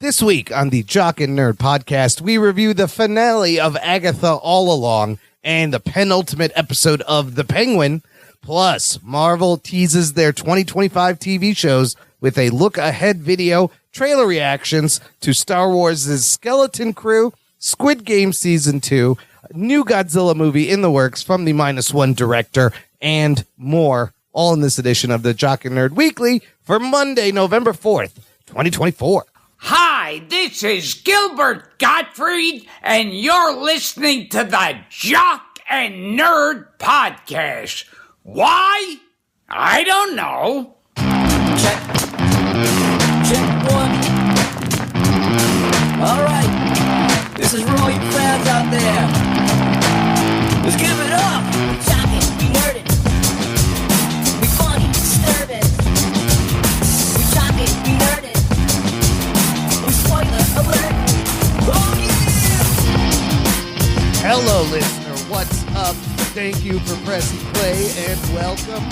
This week on the Jock and Nerd podcast, we review the finale of Agatha All Along and the penultimate episode of The Penguin. Plus, Marvel teases their 2025 TV shows with a look-ahead video, trailer reactions to Star Wars' Skeleton Crew, Squid Game Season 2, new Godzilla movie in the works from the -1 director, and more. All in this edition of the Jock and Nerd Weekly for Monday, November 4th, 2024. Hi, this is Gilbert Gottfried, and you're listening to the Jock and Nerd Podcast. Why? I don't know. Check. Check one. All right. This is for all you fans out there. Let's give it up. We jock it, we nerd it. We funny, disturb it. We jock it, we nerd it. We spoiler alert. Oh yeah! Hello, listener. What's up? Thank you for pressing play, and welcome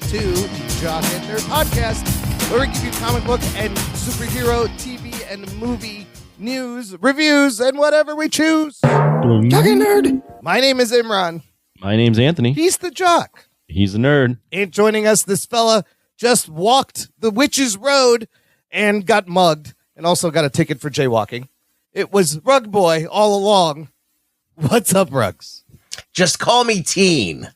to the Jock and Nerd Podcast, where we give you comic book and superhero TV and movie news, reviews, and whatever we choose. Jock and Nerd. My name is Imran. My name's Anthony. He's the Jock. He's a nerd. And joining us, this fella just walked the Witch's Road and got mugged, and also got a ticket for jaywalking. It was Rug Boy all along. What's up, Rugs? Just call me Teen.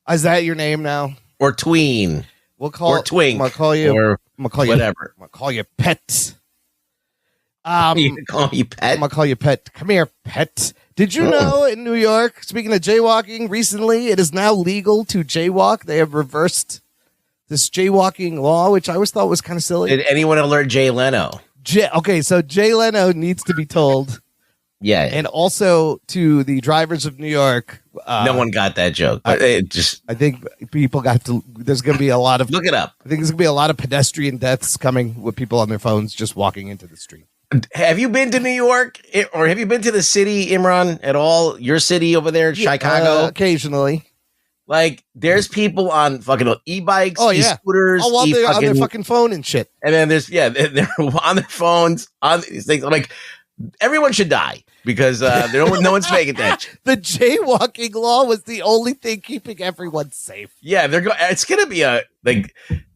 Is that your name now? Or Tween. We'll call Or Twink. I'm gonna call you. Or I'm gonna call you whatever. I'm gonna call you Pet. You can call me Pet. I'm gonna call you Pet. Come here, Pet. Did you know in New York, speaking of jaywalking, recently it is now legal to jaywalk? They have reversed this jaywalking law, which I always thought was kind of silly. Did anyone alert Jay Leno? Okay, so Jay Leno needs to be told. Yeah. And also to the drivers of New York. No one got that joke. But I think people got to. There's going to be a lot of. Look it up. I think there's going to be a lot of pedestrian deaths coming with people on their phones just walking into the street. Have you been to New York? Or have you been to the city, Imran, at all? Your city over there, Chicago? Occasionally. Like, there's people on fucking e-bikes, e-scooters. Oh, while they're on their fucking phone and shit. And then they're on their phones, on these things. Like, everyone should die because no one's paying attention. The jaywalking law was the only thing keeping everyone safe. Yeah, it's gonna be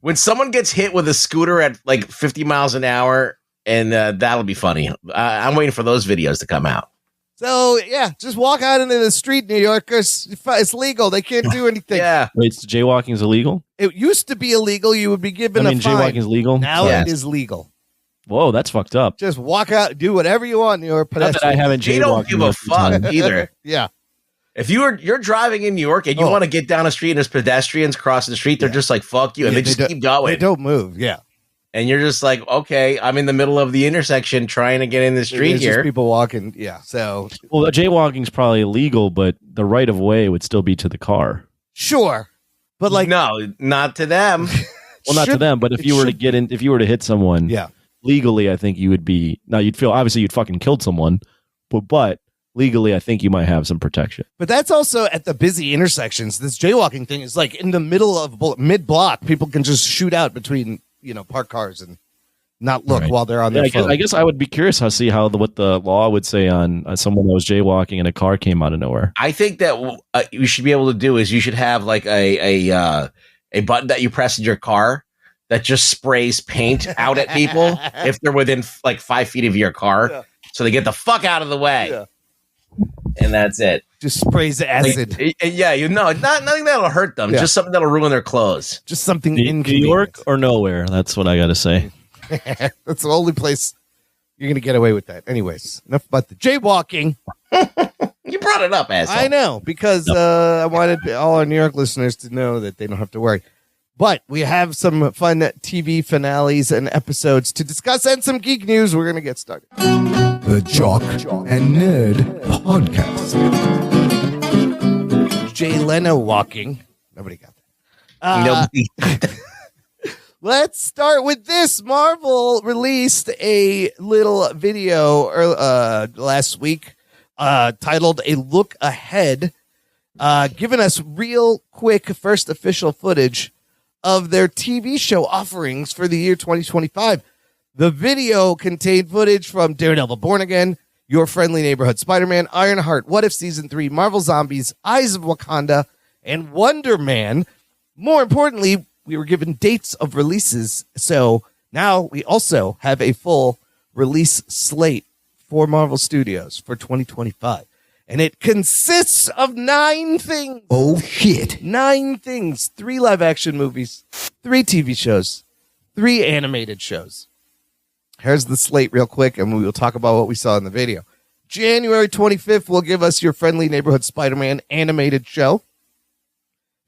when someone gets hit with a scooter at like 50 miles an hour, and that'll be funny. I'm waiting for those videos to come out. So yeah, just walk out into the street, New Yorkers. It's legal. They can't do anything. Yeah. Wait, so jaywalking is illegal? It used to be illegal. You would be given a fine. Jaywalking is legal? Now it is legal. Whoa, that's fucked up. Just walk out, do whatever you want. You're a pedestrian. Not that I haven't jaywalked. They don't give a fuck either. Yeah. If you're driving in New York and you want to get down a street and there's pedestrians crossing the street, they're just like, fuck you. And they just keep going. They don't move. Yeah. And you're just like, okay, I'm in the middle of the intersection trying to get in the street There's here. Just people walking. Yeah. So. Well, jaywalking is probably illegal, but the right of way would still be to the car. Sure. But like. No, not to them. Well, not to them, but if you were to hit someone. Yeah. Legally, I think you would be. Now, you'd feel obviously you'd fucking killed someone, but legally, I think you might have some protection. But that's also at the busy intersections. This jaywalking thing is like in the middle of mid-block. People can just shoot out between parked cars and not look while they're on their phone. I guess I would be curious to see what the law would say on someone that was jaywalking and a car came out of nowhere. I think that you should be able to do is you should have like a button that you press in your car that just sprays paint out at people if they're within like 5 feet of your car, so they get the fuck out of the way. Yeah. And that's it. Just sprays acid. Nothing that'll hurt them. Yeah. Just something that'll ruin their clothes. Just something in New York or nowhere. That's what I got to say. That's the only place you're going to get away with that. Anyways, enough about the jaywalking. You brought it up, asshole. I know, because I wanted all our New York listeners to know that they don't have to worry. But we have some fun TV finales and episodes to discuss and some geek news. We're going to get started. The Jock and Nerd Podcast. Jay Leno walking. Nobody got that. Nobody. Let's start with this. Marvel released a little video last week titled A Look Ahead, giving us real quick first official footage of their TV show offerings for the year 2025. The video contained footage from Daredevil Born Again, Your Friendly Neighborhood Spider-Man, Ironheart, What If Season 3, Marvel Zombies, Eyes of Wakanda, and Wonder Man. More importantly, we were given dates of releases, so now we also have a full release slate for Marvel Studios for 2025. And it consists of 9 things. Oh, shit. 9 things. 3 live-action movies, 3 TV shows, 3 animated shows. Here's the slate real quick, and we will talk about what we saw in the video. January 25th will give us Your Friendly Neighborhood Spider-Man animated show.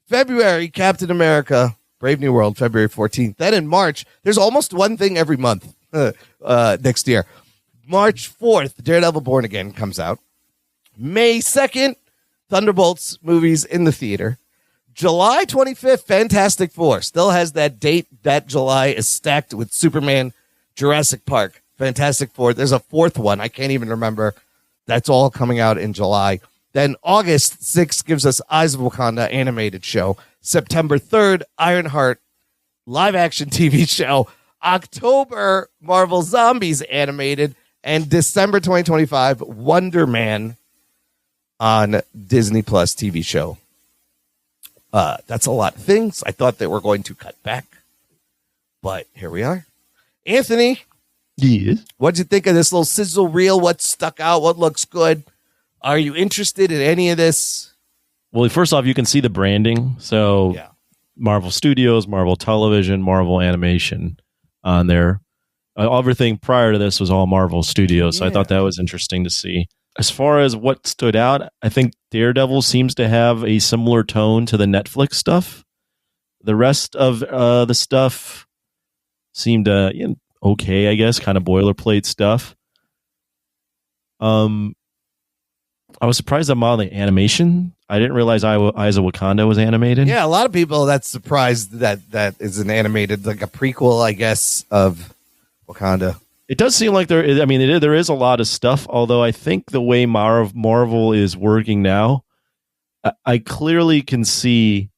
February, Captain America, Brave New World, February 14th. Then in March, there's almost one thing every month next year. March 4th, Daredevil Born Again comes out. May 2nd, Thunderbolts movies in the theater. July 25th, Fantastic Four. Still has that date. That July is stacked with Superman, Jurassic Park, Fantastic Four. There's a 4th one. I can't even remember. That's all coming out in July. Then August 6th gives us Eyes of Wakanda animated show. September 3rd, Ironheart live action TV show. October, Marvel Zombies animated. And December 2025, Wonder Man on Disney Plus TV show. That's a lot of things. I thought they were going to cut back, but here we are. Anthony, Yes. what'd you think of this little sizzle reel? What stuck out? What looks good? Are you interested in any of this? Well, first off, you can see the branding. So Yeah. Marvel Studios, Marvel Television, Marvel Animation on there. Everything prior to this was all Marvel Studios. So I thought that was interesting to see. As far as what stood out, I think Daredevil seems to have a similar tone to the Netflix stuff. The rest of the stuff seemed okay, I guess, kind of boilerplate stuff. I was surprised I'm on the animation. I didn't realize Eyes of Wakanda was animated. Yeah, a lot of people that's surprised that is an animated, like a prequel, I guess, of Wakanda. It does seem like there is a lot of stuff, although I think the way Marvel is working now, I clearly can see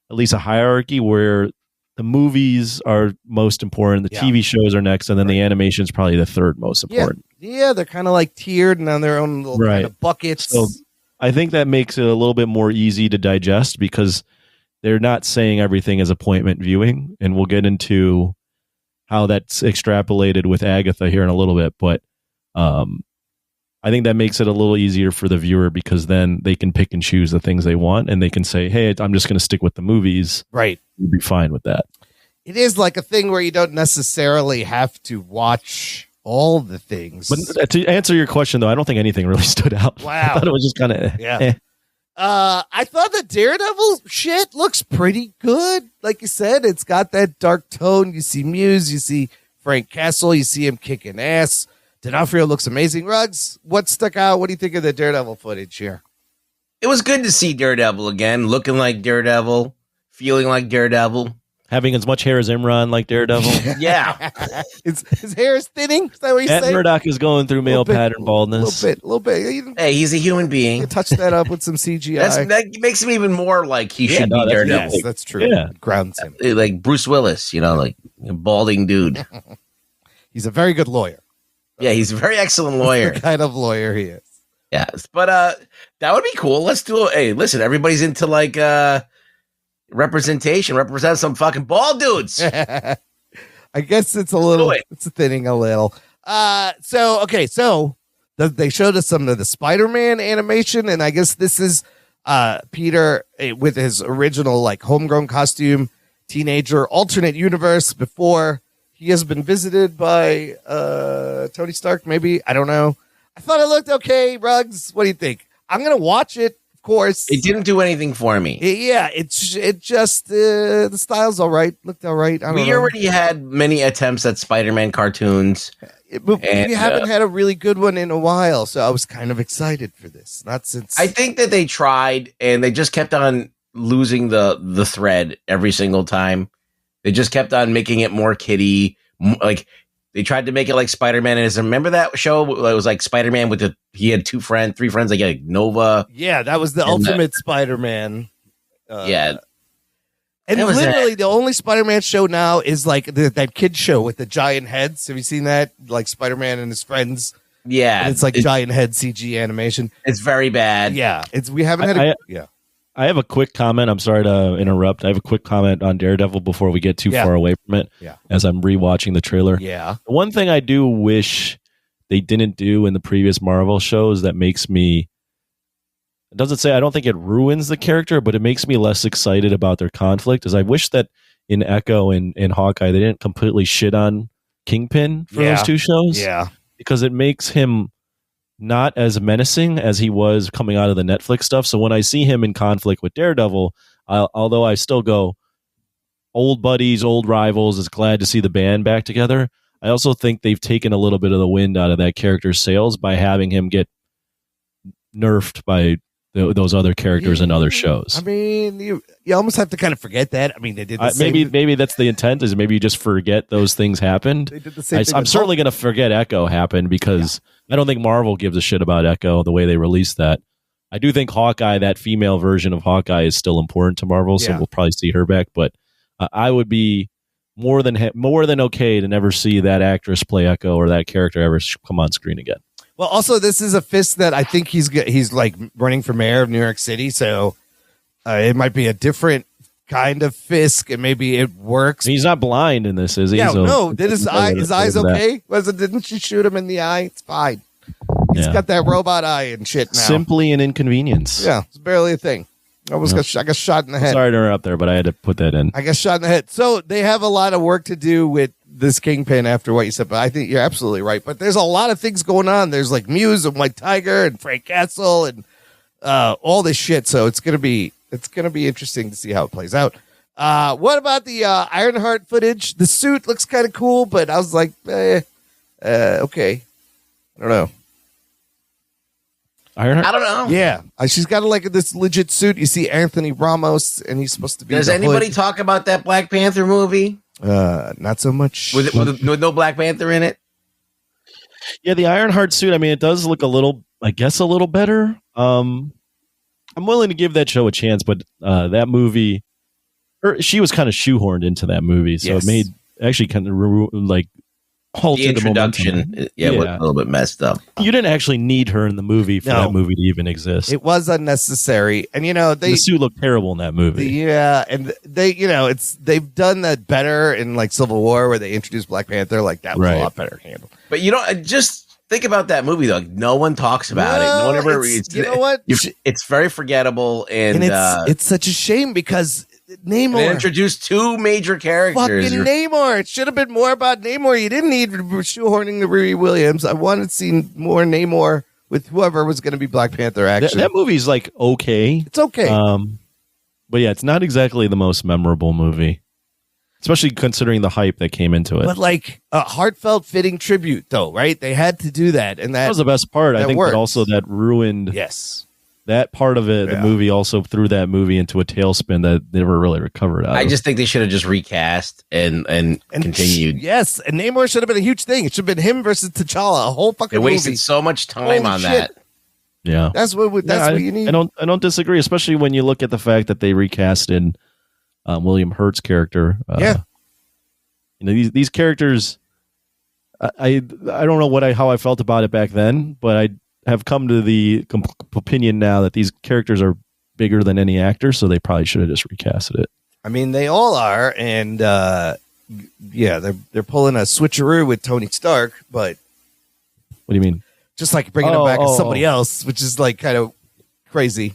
at least a hierarchy where the movies are most important, the TV shows are next, and then the animation is probably the third most important. Yeah, they're kind of like tiered and on their own little kind of buckets. So I think that makes it a little bit more easy to digest because they're not saying everything is appointment viewing, and we'll get into how that's extrapolated with Agatha here in a little bit, but I think that makes it a little easier for the viewer because then they can pick and choose the things they want, and they can say, hey, I'm just going to stick with the movies. Right. You'd be fine with that. It is like a thing where you don't necessarily have to watch all the things. But to answer your question, though, I don't think anything really stood out. Wow. I thought it was just kind of I thought the Daredevil shit looks pretty good. Like you said, it's got that dark tone. You see Muse, you see Frank Castle, you see him kicking ass. D'Onofrio looks amazing. Ruggs, what stuck out? What do you think of the Daredevil footage here? It was good to see Daredevil again, looking like Daredevil, feeling like Daredevil. having as much hair as Imran, like Daredevil. Yeah. His hair is thinning? Is that what you're Matt saying? Murdock is going through male pattern A baldness. little bit. You Hey, he's a human being. can touch that up with some CGI. That makes him even more like he should be Daredevil. Yes, that's true. Yeah. Grounds him. Like Bruce Willis, like a balding dude. He's a very good lawyer. Yeah, he's a very excellent lawyer. The kind of lawyer he is. Yes, but that would be cool. Let's do it. Hey, listen, everybody's into like representation. Represent some fucking bald dudes. I guess it's a little, it's thinning a little. So they showed us some of the Spider-Man animation, and I guess this is Peter with his original like homegrown costume, teenager, alternate universe before he has been visited by Tony Stark. Maybe, I don't know. I thought it looked okay. Ruggs, what do you think? I'm gonna watch it, of course. It didn't do anything for me. It just the style's all right. Looked all right. We already had many attempts at Spider-Man cartoons. We haven't had a really good one in a while, so I was kind of excited for this. Not since I think that they tried and they just kept on losing the thread every single time. They just kept on making it more kiddie. Like they tried to make it like Spider-Man. And remember that show? It was like Spider-Man he had three friends, like Nova. Yeah, that was the Ultimate Spider-Man. Yeah. And That was literally, the only Spider-Man show now is like that kid show with the giant heads. Have you seen that? Like Spider-Man and his friends. Yeah, And it's like giant head CG animation. It's very bad. Yeah, we haven't had yeah. I have a quick comment. I'm sorry to interrupt. I have a quick comment on Daredevil before we get too far away from it. Yeah. As I'm rewatching the trailer. Yeah. The one thing I do wish they didn't do in the previous Marvel shows that makes me, it doesn't say, I don't think it ruins the character, but it makes me less excited about their conflict, is I wish that in Echo and Hawkeye, they didn't completely shit on Kingpin for those two shows. Yeah. Because it makes him not as menacing as he was coming out of the Netflix stuff. So when I see him in conflict with Daredevil, although I still go, old buddies, old rivals, is glad to see the band back together. I also think they've taken a little bit of the wind out of that character's sails by having him get nerfed by those other characters in other shows. I mean, you almost have to kind of forget that. I mean, they did the same. Maybe that's the intent, is maybe you just forget those things happened. They did the same thing I'm with certainly going to forget Echo happened, because I don't think Marvel gives a shit about Echo the way they released that. I do think Hawkeye, that female version of Hawkeye, is still important to Marvel, so we'll probably see her back. But I would be more than okay to never see that actress play Echo or that character ever come on screen again. Well, also, this is a fist that I think he's like running for mayor of New York City, so it might be a different kind of Fisk, and maybe it works. He's not blind in this, is he? Yeah, So no. Did his eyes okay? Didn't she shoot him in the eye? It's fine. He's got that robot eye and shit now. Simply an inconvenience. Yeah, it's barely a thing. I got shot in the head. Sorry to interrupt there, but I had to put that in. I got shot in the head. So they have a lot of work to do with this Kingpin after what you said, but I think you're absolutely right. But there's a lot of things going on. There's like Muse and White Tiger and Frank Castle and all this shit. So it's gonna be interesting to see how it plays out. What about the Ironheart footage? The suit looks kind of cool, but I was like, okay, I don't know. Ironheart? I don't know. Yeah, she's got like this legit suit. You see Anthony Ramos, and he's supposed to be. Does anybody talk about that Black Panther movie? Not so much. With no Black Panther in it? Yeah, the Ironheart suit, I mean, it does look a little better. I'm willing to give that show a chance, but that movie, she was kind of shoehorned into that movie, so it made actually kind of like halted the introduction. The was a little bit messed up. You didn't actually need her in the movie for that movie to even exist. It was unnecessary, and the suit looked terrible in that movie. And they've done that better in like Civil War, where they introduced Black Panther. Like that was a lot better handled. But just think about that movie though. No one talks about it. No one ever reads. You know what? It's very forgettable, and it's such a shame because Namor. They introduced two major characters. Fucking Namor. It should have been more about Namor. You didn't need shoehorning the Riri Williams. I wanted to see more Namor with whoever was going to be Black Panther action. That movie's like okay. It's okay. But yeah, it's not exactly the most memorable movie, especially considering the hype that came into it. But like a heartfelt, fitting tribute, though, right? They had to do that, and that was the best part. I think, but also that ruined. Yes. That part of it, the movie also threw that movie into a tailspin that they never really recovered out of. I just think they should have just recast and continued. Yes, and Namor should have been a huge thing. It should have been him versus T'Challa, a whole fucking movie. They wasted so much time on that. Yeah, that's what you need. I don't disagree, especially when you look at the fact that they recasted William Hurt's character. These characters. I don't know how I felt about it back then, but I have come to the opinion now that these characters are bigger than any actor, so they probably should have just recasted it. I mean, they all are, and they're pulling a switcheroo with Tony Stark, but what do you mean? Just like bringing him back as somebody else, which is like kind of crazy.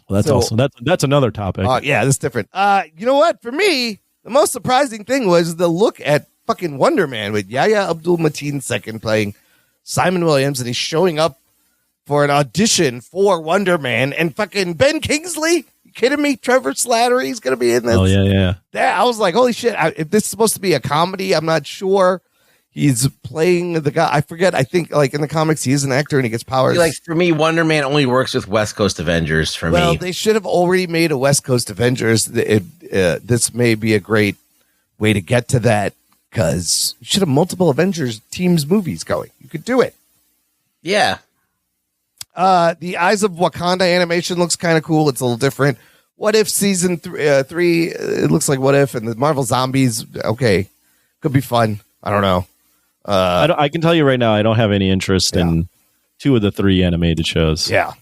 Well, that's another topic. That's different. You know what? For me, the most surprising thing was the look at fucking Wonder Man with Yahya Abdul-Mateen II playing Simon Williams, and he's showing up for an audition for Wonder Man, and fucking Ben Kingsley. You kidding me? Trevor Slattery's going to be in this. Oh, yeah. I was like, holy shit. If this is supposed to be a comedy, I'm not sure. He's playing the guy. I forget. I think like in the comics, he is an actor and he gets powers. Like for me, Wonder Man only works with West Coast Avengers for me. Well, they should have already made a West Coast Avengers. This may be a great way to get to that, because you should have multiple Avengers teams movies going. You could do it. Yeah. The Eyes of Wakanda animation looks kind of cool. It's a little different. What If season 3, it looks like What If, and the Marvel Zombies, okay, could be fun. I don't know. I can tell you right now, I don't have any interest in 2 of the 3 animated shows. Yeah.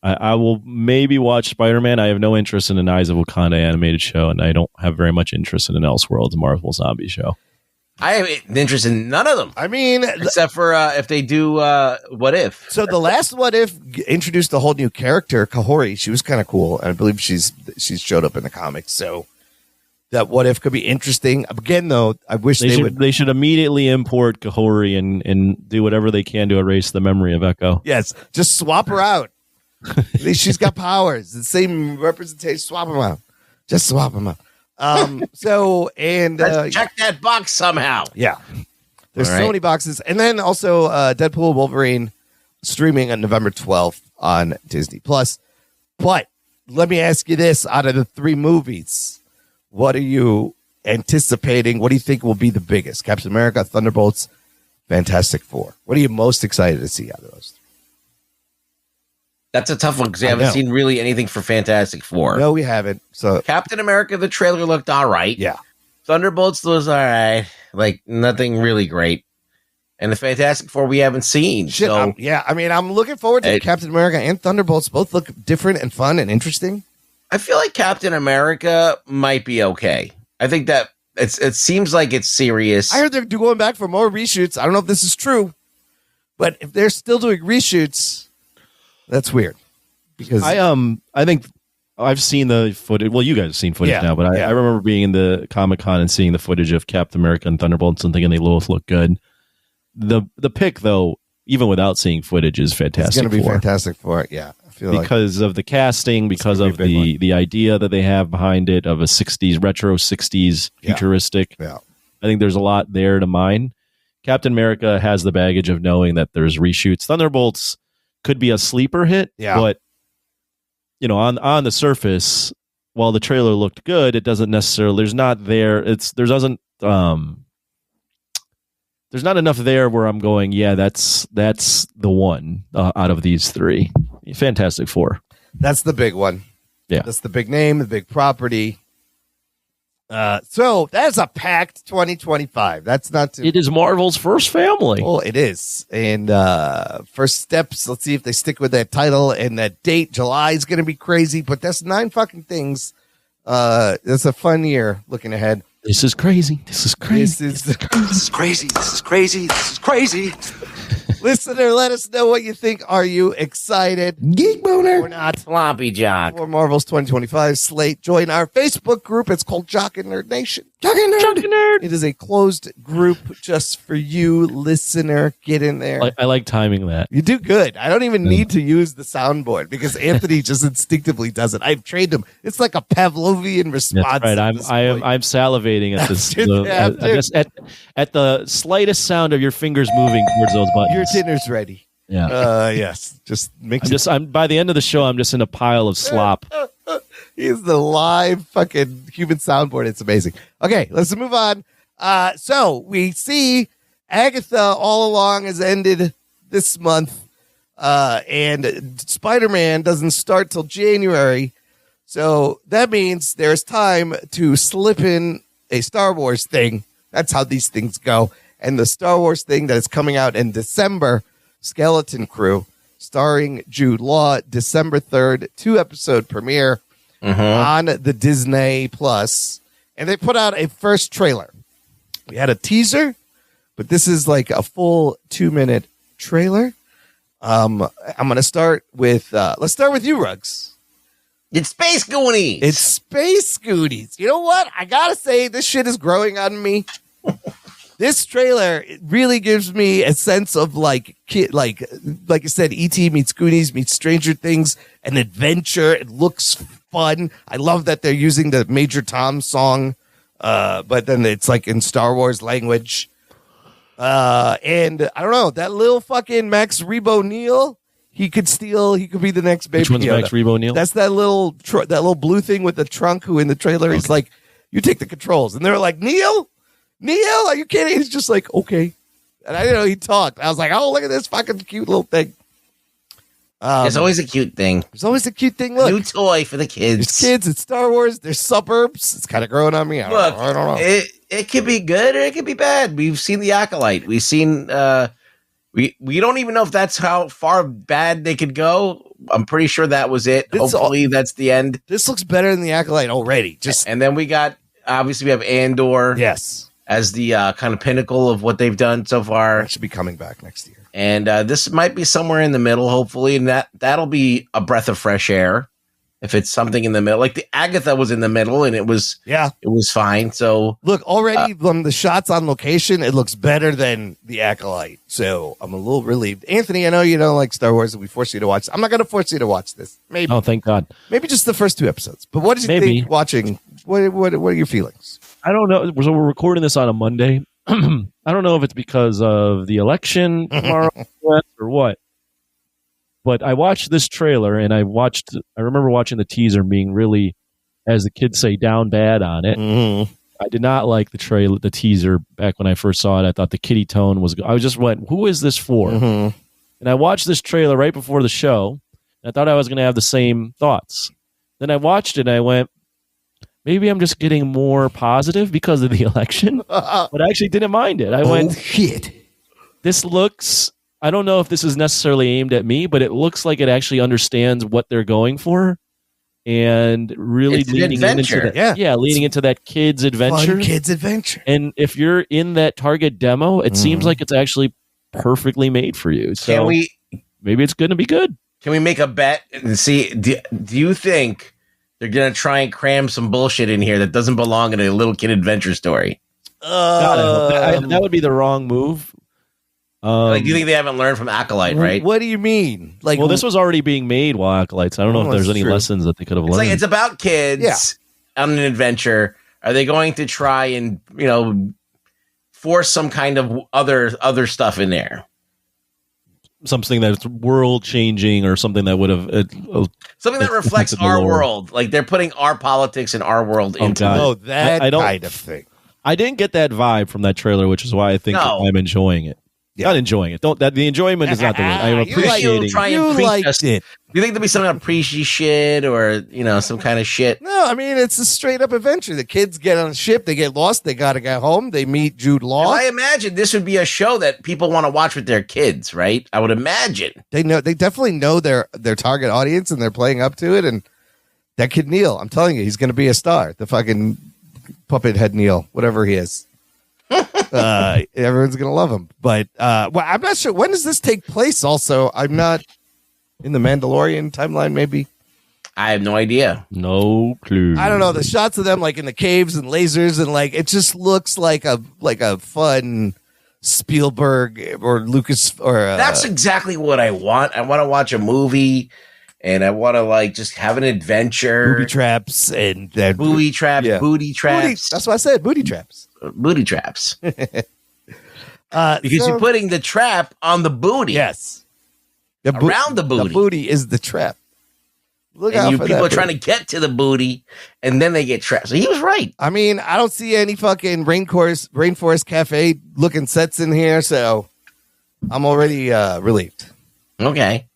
I will maybe watch Spider-Man. I have no interest in an Eyes of Wakanda animated show, and I don't have very much interest in an Elseworlds Marvel zombie show. I have interest in none of them. I mean, except for if they do What If. So the last What If introduced a whole new character, Kahori. She was kind of cool, and I believe she's showed up in the comics. So that What If could be interesting. Again, though, I wish they should immediately import Kahori and do whatever they can to erase the memory of Echo. Yes, just swap her out. At least she's got powers. The same representation. Swap them out. Just swap them out. So and let's check that box somehow. Yeah, there's so many boxes, and then also Deadpool Wolverine streaming on November 12th on Disney Plus. But let me ask you this: out of the 3 movies, what are you anticipating? What do you think will be the biggest? Captain America, Thunderbolts, Fantastic Four. What are you most excited to see out of those 3? That's a tough one because I haven't seen really anything for Fantastic Four. No, we haven't. So Captain America, the trailer looked all right. Yeah. Thunderbolts was all right. Like nothing really great. And the Fantastic Four we haven't seen. Shit, so I mean, I'm looking forward to Captain America and Thunderbolts. Both look different and fun and interesting. I feel like Captain America might be okay. I think that it seems like it's serious. I heard they're going back for more reshoots. I don't know if this is true, but if they're still doing reshoots, that's weird. Because I think I've seen the footage. Well, you guys have seen footage now, but I remember being in the Comic-Con and seeing the footage of Captain America and Thunderbolts and thinking they both look good. The pick, though, even without seeing footage, is Fantastic It's going to be Four. Fantastic Four. Yeah, I feel because of the casting, because of the idea that they have behind it of a 60s retro 60s futuristic. Yeah. I think there's a lot there to mine. Captain America has the baggage of knowing that there's reshoots. Thunderbolts could be a sleeper hit, but on the surface, while the trailer looked good, it doesn't necessarily. There's not enough there where I'm going, yeah, that's the one out of these 3. Fantastic Four. That's the big one. Yeah, that's the big name, the big property. So that's a packed 2025. That's not too. It is Marvel's first family. Well, it is. And first steps. Let's see if they stick with that title and that date. July is going to be crazy, but that's 9 fucking things. It's a fun year looking ahead. This is crazy. This is crazy. This is crazy. This is crazy. This is crazy. Listener, let us know what you think. Are you excited? Geek boner. Or not? Sloppy Jock. For Marvel's 2025 slate. Join our Facebook group. It's called Jock and Nerd Nation. Jock and Nerd. It is a closed group just for you, listener. Get in there. I like timing that. You do good. I don't even need to use the soundboard because Anthony just instinctively does it. I've trained him. It's like a Pavlovian response. That's right. I'm salivating at this. At the slightest sound of your fingers moving towards those buttons. Your dinner's ready. Yeah. Yes. Just make. I'm by the end of the show. I'm just in a pile of slop. He's the live fucking human soundboard. It's amazing. Okay, let's move on. So we see Agatha All Along has ended this month, and Spider-Man doesn't start till January. So that means there's time to slip in a Star Wars thing. That's how these things go. And the Star Wars thing that is coming out in December, Skeleton Crew, starring Jude Law, December 3rd, 2-episode premiere on the Disney Plus. And they put out a first trailer. We had a teaser, but this is like a full 2-minute trailer. I'm going to start with, let's start with you, Ruggs. It's Space Goonies. It's Space Goonies. You know what? I got to say, this shit is growing on me. This trailer really gives me a sense of like I said, E.T. meets Goonies meets Stranger Things, an adventure. It looks fun. I love that they're using the Major Tom song, but then it's like in Star Wars language. And I don't know, that little fucking Max Rebo Neal, he could be the next Baby Which one's Yoda. Max Rebo Neal? That's that little blue thing with the trunk who in the trailer is like, you take the controls. And they're like, Neil, are you kidding? He's just like, okay. And I didn't know he talked. I was like, oh, look at this fucking cute little thing. It's always a cute thing. There's always a cute thing. A Look, new toy for the kids. there's kids. It's Star Wars. There's suburbs. It's kind of growing on me. I Look, don't know. it could be good or it could be bad. We've seen The Acolyte. We've seen we don't even know if that's how far bad they could go. I'm pretty sure that was it. Hopefully that's the end. This looks better than The Acolyte already. And then we got obviously we have Andor as the kind of pinnacle of what they've done so far. That should be coming back next year. And this might be somewhere in the middle, hopefully, and that'll be a breath of fresh air if it's something in the middle. Like the Agatha was in the middle, and it was fine. So look, already from the shots on location, it looks better than The Acolyte. So I'm a little relieved. Anthony, I know you don't like Star Wars, and we force you to watch. I'm not going to force you to watch this. Maybe. Oh, thank God. Maybe just the first 2 episodes. But what did you think watching? What are your feelings? I don't know. So we're recording this on a Monday. I don't know if it's because of the election tomorrow or what. But I watched this trailer and I remember watching the teaser being really, as the kids say, down bad on it. Mm-hmm. I did not like the teaser back when I first saw it. I thought the kiddie tone I just went, who is this for? Mm-hmm. And I watched this trailer right before the show. And I thought I was going to have the same thoughts. Then I watched it and I went, maybe I'm just getting more positive because of the election. But I actually didn't mind it. I went, shit. This looks, I don't know if this is necessarily aimed at me, but it looks like it actually understands what they're going for. And really leaning into that, leaning into that kid's adventure. Fun kids' adventure. And if you're in that target demo, it seems like it's actually perfectly made for you. So maybe it's going to be good. Can we make a bet and see? Do you think they're going to try and cram some bullshit in here that doesn't belong in a little kid adventure story? That would be the wrong move. Like, you think they haven't learned from Acolyte, right? What do you mean? Like, well, this was already being made while Acolytes. I don't know if there's any lessons that they could have learned. Like, it's about kids on an adventure. Are they going to try and force some kind of other stuff in there? Something that's world changing, or something that would have something that reflects our world. Like they're putting our politics and our world into that kind of thing. I didn't get that vibe from that trailer, which is why I think I'm enjoying it. Not enjoying it. The enjoyment is not the word. I'm appreciating. You liked it. Do you think there'll be some kind of preachy shit or some kind of shit? No, I mean it's a straight up adventure. The kids get on a ship, they get lost, they got to get home. They meet Jude Law. I imagine this would be a show that people want to watch with their kids, right? I would imagine they definitely know their target audience, and they're playing up to it. And that kid Neil, I'm telling you, he's going to be a star. The fucking puppet head Neil, whatever he is. Everyone's gonna love him, but I'm not sure when does this take place. Also, I'm not in the Mandalorian timeline. Maybe I have no idea, no clue. I don't know. The shots of them like in the caves and lasers and like it just looks like a fun Spielberg or Lucas or that's exactly what I want. I want to watch a movie. And I want to just have an adventure. Booby traps and then booty traps. That's what I said. Booty traps. Booty traps. Because you're putting the trap on the booty. Yes. Around the booty. The booty is the trap. Look and out for people that are trying to get to the booty, and then they get trapped. So he was right. I mean, I don't see any fucking Rainforest Cafe looking sets in here, so I'm already relieved. Okay.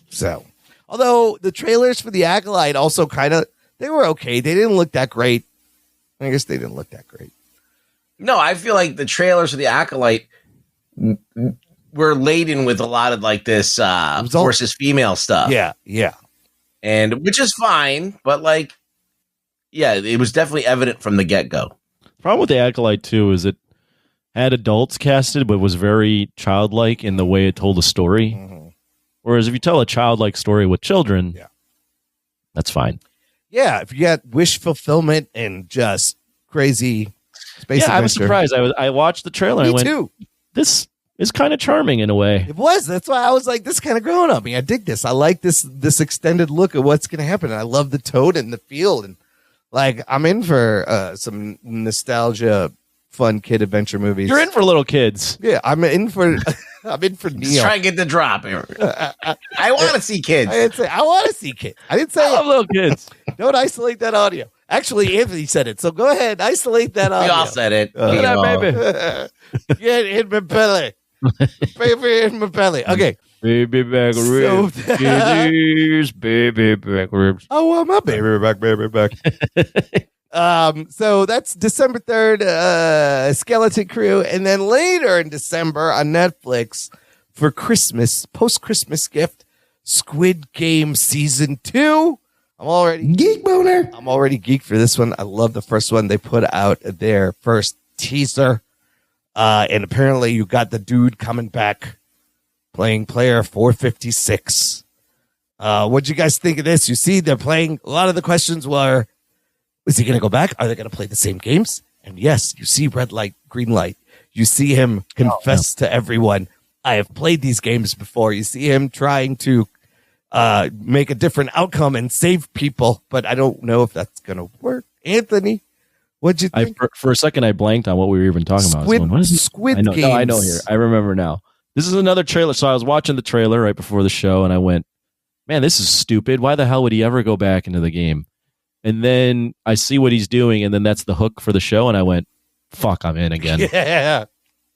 So. Although the trailers for The Acolyte also they were okay. They didn't look that great. I guess they didn't look that great. No, I feel like the trailers for The Acolyte were laden with a lot of this versus female stuff. Yeah. And which is fine, but it was definitely evident from the get-go. The problem with The Acolyte too is it had adults casted, but was very childlike in the way it told a story. Mm-hmm. Whereas if you tell a childlike story with children, that's fine. Yeah, if you got wish fulfillment and just crazy space adventure. I was surprised. I watched the trailer. Me too. This is kind of charming in a way. It was. That's why I was like, this kind of growing on me. I dig this. I like this extended look at what's going to happen. And I love the tone and the feel. And I'm in for some nostalgia, fun kid adventure movies. You're in for little kids. Yeah, I'm in for Neil. Try and get the drop here. I want to see kids. I didn't say I want to see kids. I didn't say I love little kids. Don't isolate that audio. Actually, Anthony said it, so go ahead, isolate that audio. We all said it. Look at that, baby. Get in my belly. Baby in my belly. Okay. Baby back ribs. Teases, baby back ribs. I want my baby back. So that's December 3rd, Skeleton Crew. And then later in December on Netflix for Christmas, post-Christmas gift, Squid Game Season 2. I'm already geek boner. I'm already geek for this one. I love the first one. They put out their first teaser. And apparently you got the dude coming back playing player 456. What'd you guys think of this? You see, they're playing. A lot of the questions were, is he going to go back? Are they going to play the same games? And yes, you see red light, green light. You see him confess to everyone, I have played these games before. You see him trying to make a different outcome and save people, but I don't know if that's going to work. Anthony, what'd you think? For a second, I blanked on what we were even talking about. Squid I know, games. no, I know here. I remember now. This is another trailer. So I was watching the trailer right before the show, and I went, man, this is stupid. Why the hell would he ever go back into the game? And then I see what he's doing, and then that's the hook for the show, and I went, fuck, I'm in again. Yeah.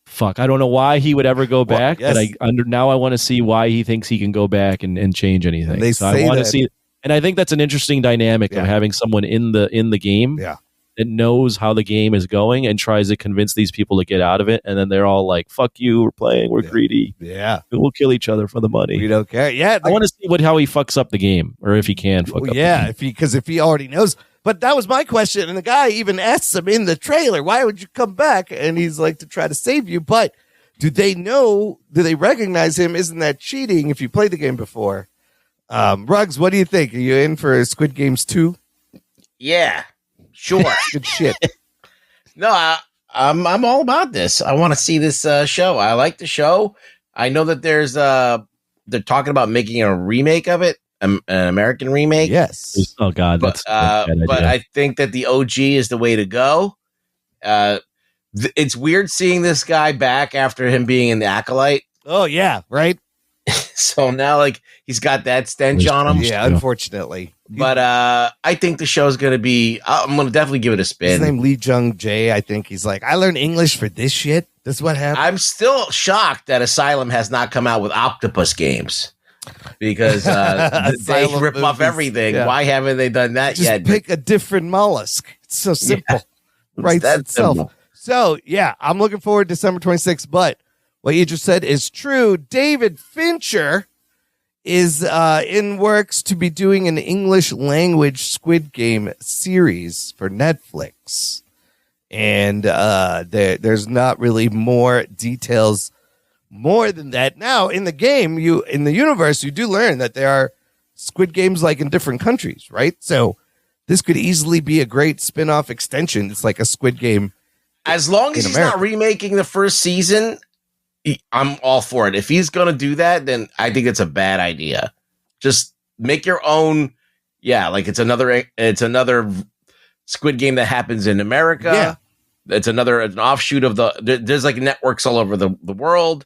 Fuck, I don't know why he would ever go back, yes. but now I want to see why he thinks he can go back and change anything. They so say I want to that- see, and I think that's an interesting dynamic of having someone in the game Yeah. that knows how the game is going and tries to convince these people to get out of it, and then they're all like, "Fuck you, we're playing, we're greedy, Yeah. we'll kill each other for the money." We don't care. Yeah. I want to see how he fucks up the game, or if he can fuck up. Yeah, the game. if he already knows. But that was my question, and the guy even asks him in the trailer, "Why would you come back?" And he's like, "To try to save you." But do they know? Do they recognize him? Isn't that cheating if you played the game before? Ruggs, what do you think? Are you in for Squid Games 2? Yeah, sure. Good shit. No, I'm all about this. I want to see this show. I like the show. I know that they're talking about making a remake of it, an American remake. Yes. Oh God, But that's a bad but idea. I think that the OG is the way to go. It's weird seeing this guy back after him being in the Acolyte. Oh yeah, right. So now, like, he's got that stench on him. Yeah, unfortunately. But I think the show's going to be. I'm going to definitely give it a His spin. name Lee Jung Jae. I think he's like, I learned English for this shit. This is what happened. I'm still shocked that Asylum has not come out with octopus games because they Asylum rip off movies. everything. Yeah. Why haven't they done that Just yet? pick a different mollusk. It's so simple. It's Writes that itself. simple. So yeah, I'm looking forward to December 26th. But what you just said is true. David Fincher is in works to be doing an English language Squid Game series for Netflix. And there's not really more details more than that. Now, in the game, in the universe, you do learn that there are Squid Games like in different countries, right? So this could easily be a great spin-off extension. It's like a Squid Game. As long as in he's America. not remaking the first season, I'm all for it. If he's going to do that, then I think it's a bad idea. Just make your own. Yeah, like it's another Squid Game that happens in America. Yeah. It's an offshoot of there's like networks all over the world.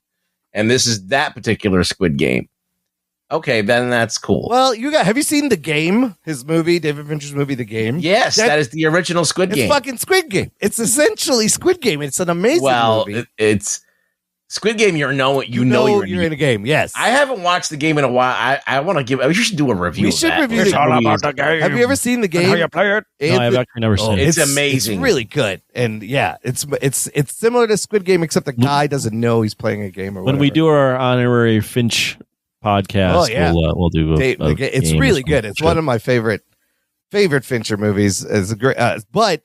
And this is that particular Squid Game. Okay, then that's cool. Well, have you seen The Game? His movie, David Fincher's movie, The Game? Yes, that is the original Squid Game. It's fucking Squid Game. It's essentially Squid Game. It's an amazing movie. It's Squid Game. You know you're in a game. Yes. I haven't watched the game in a while. I want to give. We should do a review. We of should that. review It's the all game. about the game. Have you ever seen The Game? How you play it? No, I've actually never seen it. It's amazing. It's really good. And yeah, it's similar to Squid Game, except the guy doesn't know he's playing a game or When whatever. we do our honorary Finch podcast, Oh, yeah. we'll do it's game really or good. It's something. one of my favorite Fincher movies. It's a great,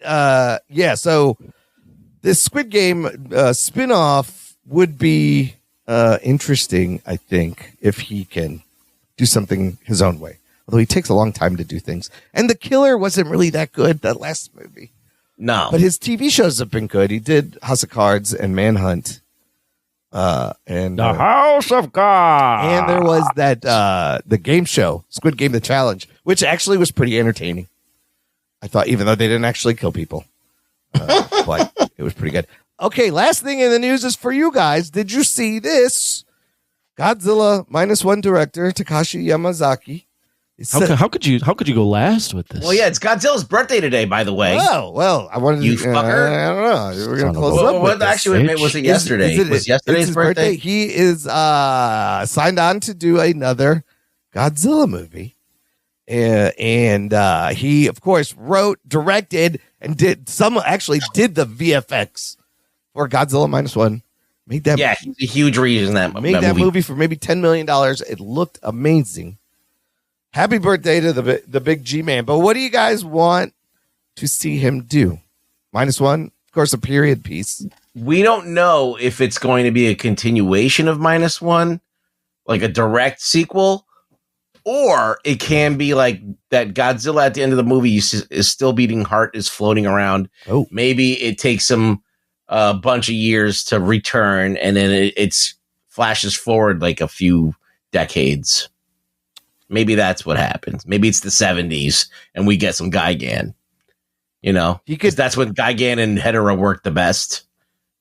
yeah. So this Squid Game spin-off would be interesting, I think, if he can do something his own way. Although he takes a long time to do things, and The Killer wasn't really that good, that last movie. No, But his TV shows have been good. He did House of Cards and Manhunt. And The House of God. and there was that the game show, Squid Game: The Challenge, which actually was pretty entertaining. I thought, even though they didn't actually kill people, but it was pretty good. Okay, last thing in the news is for you guys. Did you see this? Godzilla -1 director Takashi Yamazaki How could you go last with this? Well, yeah, it's Godzilla's birthday today, by the way. Oh, well, I wanted You to. fucker. I don't know. We're going to Son of close a- up. with this. Actually, was it yesterday? Was yesterday's his birthday? He is signed on to do another Godzilla movie. And he, of course, wrote, directed, and did the VFX for Godzilla -1. Made that He's a huge reason that movie for maybe $10 million. It looked amazing. Happy birthday to the big G-Man. But what do you guys want to see him do? -1, of course, a period piece. We don't know if it's going to be a continuation of -1, like a direct sequel, or it can be like that Godzilla at the end of the movie is still beating heart, is floating around. Oh, maybe it takes him a bunch of years to return, and then it's flashes forward like a few decades. Maybe that's what happens. Maybe it's the 70s and we get some Gigan. You know, because that's when Gigan and Hedorah work the best,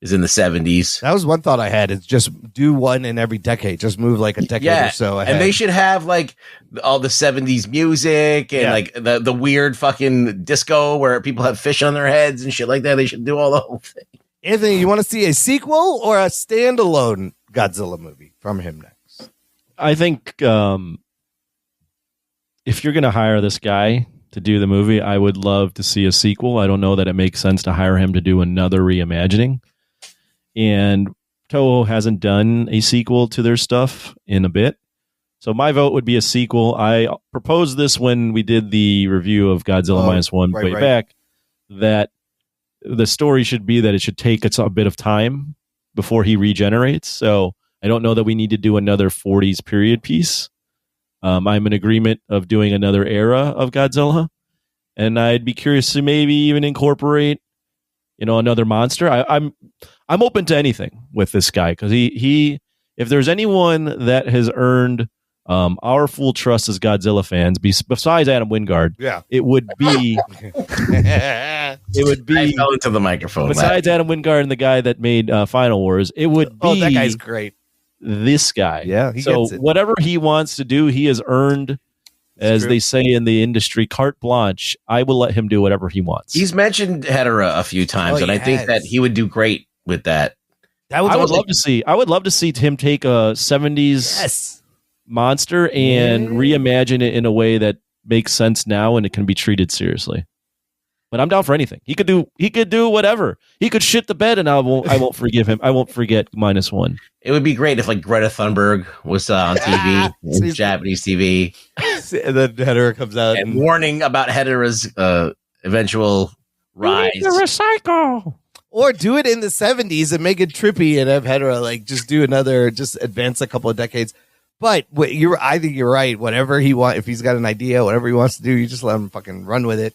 is in the 70s. That was one thought I had, is just do one in every decade. Just move like a decade or so ahead. And they should have like all the 70s music and like the weird fucking disco where people have fish on their heads and shit like that. They should do all the whole thing. Anthony, you want to see a sequel or a standalone Godzilla movie from him next? I think if you're going to hire this guy to do the movie, I would love to see a sequel. I don't know that it makes sense to hire him to do another reimagining. And Toho hasn't done a sequel to their stuff in a bit. So my vote would be a sequel. I proposed this when we did the review of Godzilla -1 way back, that the story should be that it should take a bit of time before he regenerates. So I don't know that we need to do another 40s period piece. I'm in agreement of doing another era of Godzilla, and I'd be curious to maybe even incorporate, another monster. I'm open to anything with this guy, because he if there's anyone that has earned our full trust as Godzilla fans, besides Adam Wingard, it would be I fell into the microphone. Besides Adam Wingard and the guy that made Final Wars, it would be that guy's great. This guy. Yeah, he so gets it. Whatever he wants to do, he has earned, as they say in the industry, carte blanche. I will let him do whatever he wants. He's mentioned Hedorah a few times, and I think that he would do great with that. I would love to see him take a 70s monster and reimagine it in a way that makes sense now and it can be treated seriously. But I'm down for anything. He could do whatever. He could shit the bed and I won't forgive him. I won't forget -1. It would be great if like Greta Thunberg was on TV, Japanese TV. And then Hedorah comes out and warning about Hedorah's eventual rise. You need to recycle. Or do it in the 70s and make it trippy and have Hedorah just advance a couple of decades. But I think you're right. Whatever he wants, if he's got an idea, whatever he wants to do, you just let him fucking run with it.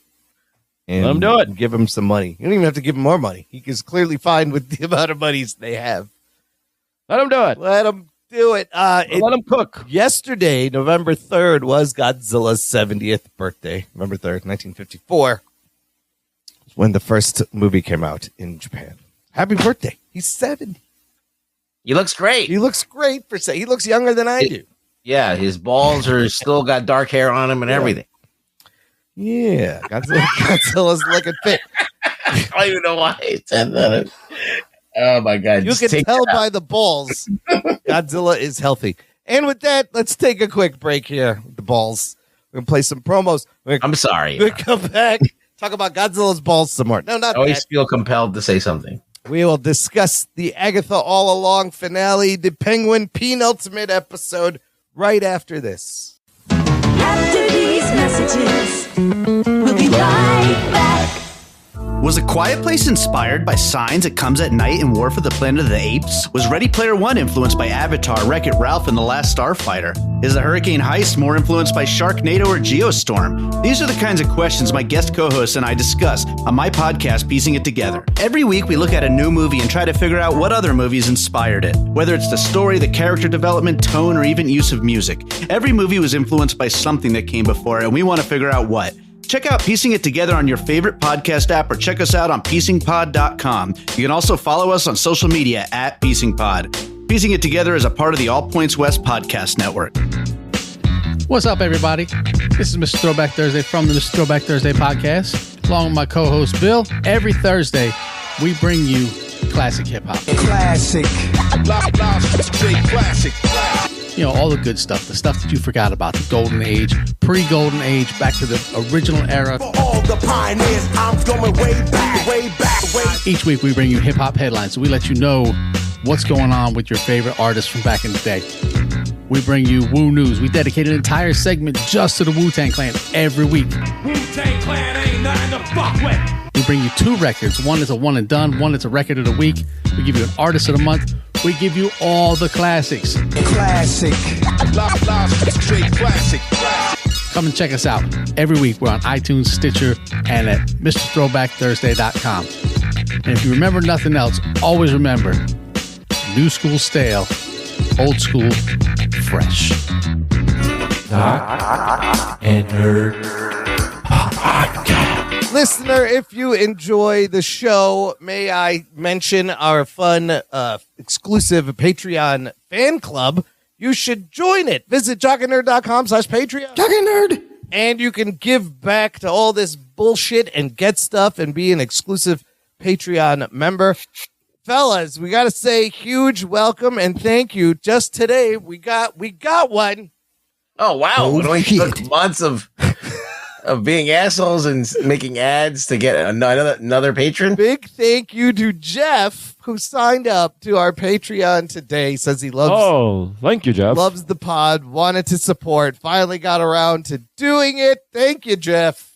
And let him do it. Give him some money. You don't even have to give him more money. He is clearly fine with the amount of money they have. Let him do it. Let him do it. Let him cook. Yesterday, November 3rd, was Godzilla's 70th birthday. November 3rd, 1954. When the first movie came out in Japan. Happy birthday. He's 70. He looks great. He looks great he looks younger than I do. Yeah, his balls are still got dark hair on him and everything. Yeah, Godzilla's looking fit. I don't even know why I said that. Oh my god! You can tell by the balls, Godzilla is healthy. And with that, let's take a quick break here with the balls. We're gonna play some promos. I'm sorry. We'll come back, talk about Godzilla's balls some more. No, not I always that. feel compelled to say something. We will discuss the Agatha All Along finale, the Penguin penultimate episode, right after this. After these messages, we'll be right back. Was A Quiet Place inspired by Signs, It Comes at Night, and War for the Planet of the Apes? Was Ready Player One influenced by Avatar, Wreck-It Ralph, and The Last Starfighter? Is The Hurricane Heist more influenced by Sharknado or Geostorm? These are the kinds of questions my guest co-hosts and I discuss on my podcast, Piecing It Together. Every week we look at a new movie and try to figure out what other movies inspired it. Whether it's the story, the character development, tone, or even use of music. Every movie was influenced by something that came before it, and we want to figure out what. Check out Piecing It Together on your favorite podcast app or check us out on piecingpod.com. You can also follow us on social media at piecingpod. Piecing It Together is a part of the All Points West podcast network. What's up, everybody? This is Mr. Throwback Thursday from the Mr. Throwback Thursday podcast, along with my co-host Bill. Every Thursday, we bring you classic hip-hop. Classic. Classic. You know, all the good stuff, the stuff that you forgot about, the golden age, pre-golden age, back to the original era. For all the pioneers, I'm going way back, way back, way back. Each week, we bring you hip-hop headlines, so we let you know what's going on with your favorite artists from back in the day. We bring you Wu News. We dedicate an entire segment just to the Wu-Tang Clan every week. Wu-Tang Clan ain't nothing to fuck with. We bring you 2 records. One is a one and done. One is a record of the week. We give you an artist of the month. We give you all the classics. Classic. Straight classic. Come and check us out. Every week, we're on iTunes, Stitcher, and at MrThrowbackThursday.com. And if you remember nothing else, always remember, new school stale, old school fresh. Listener, if you enjoy the show, may I mention our fun exclusive Patreon fan club? You should join it. Visit jockandnerd.com/Patreon. Jock and Nerd. And you can give back to all this bullshit and get stuff and be an exclusive Patreon member. Fellas, we got to say huge welcome and thank you. Just today, we got one. Oh wow! It only took months of being assholes and making ads to get another patron. Big thank you to Jeff, who signed up to our Patreon today. Says he loves. Oh, thank you, Jeff. Loves the pod. Wanted to support. Finally got around to doing it. Thank you, Jeff.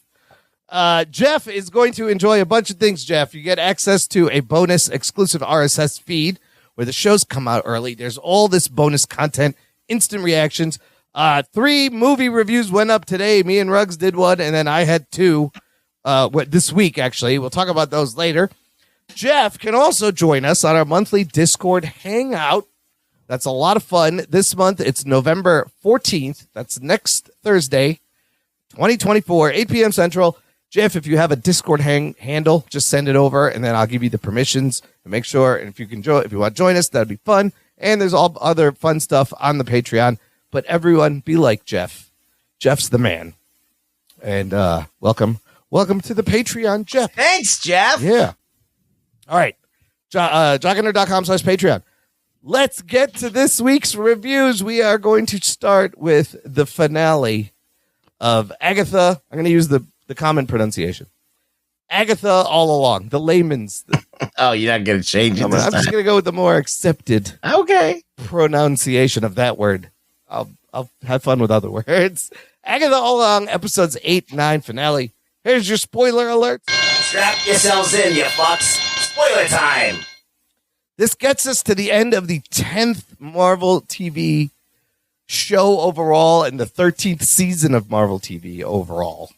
Jeff is going to enjoy a bunch of things, Jeff. You get access to a bonus exclusive RSS feed where the shows come out early. There's all this bonus content, instant reactions. 3 movie reviews went up today. Me and Ruggs did one, and then I had 2 this week, actually. We'll talk about those later. Jeff can also join us on our monthly Discord hangout. That's a lot of fun. This month, it's November 14th. That's next Thursday, 2024, 8 p.m. Central. Jeff, if you have a Discord handle, just send it over, and then I'll give you the permissions and make sure. And if you can if you want to join us, that'd be fun. And there's all other fun stuff on the Patreon. But everyone, be like Jeff. Jeff's the man. And welcome to the Patreon, Jeff. Thanks, Jeff. Yeah. All right, jockandnerd.com/Patreon. Let's get to this week's reviews. We are going to start with the finale of Agatha. I'm going to use the common pronunciation. Agatha All Along, the layman's. Oh, you're not going to change it. I'm just going to go with the more accepted pronunciation of that word. I'll have fun with other words. Agatha All Along, episodes 8, 9, finale. Here's your spoiler alert. Strap yourselves in, you fucks. Spoiler time. This gets us to the end of the 10th Marvel TV show overall and the 13th season of Marvel TV overall,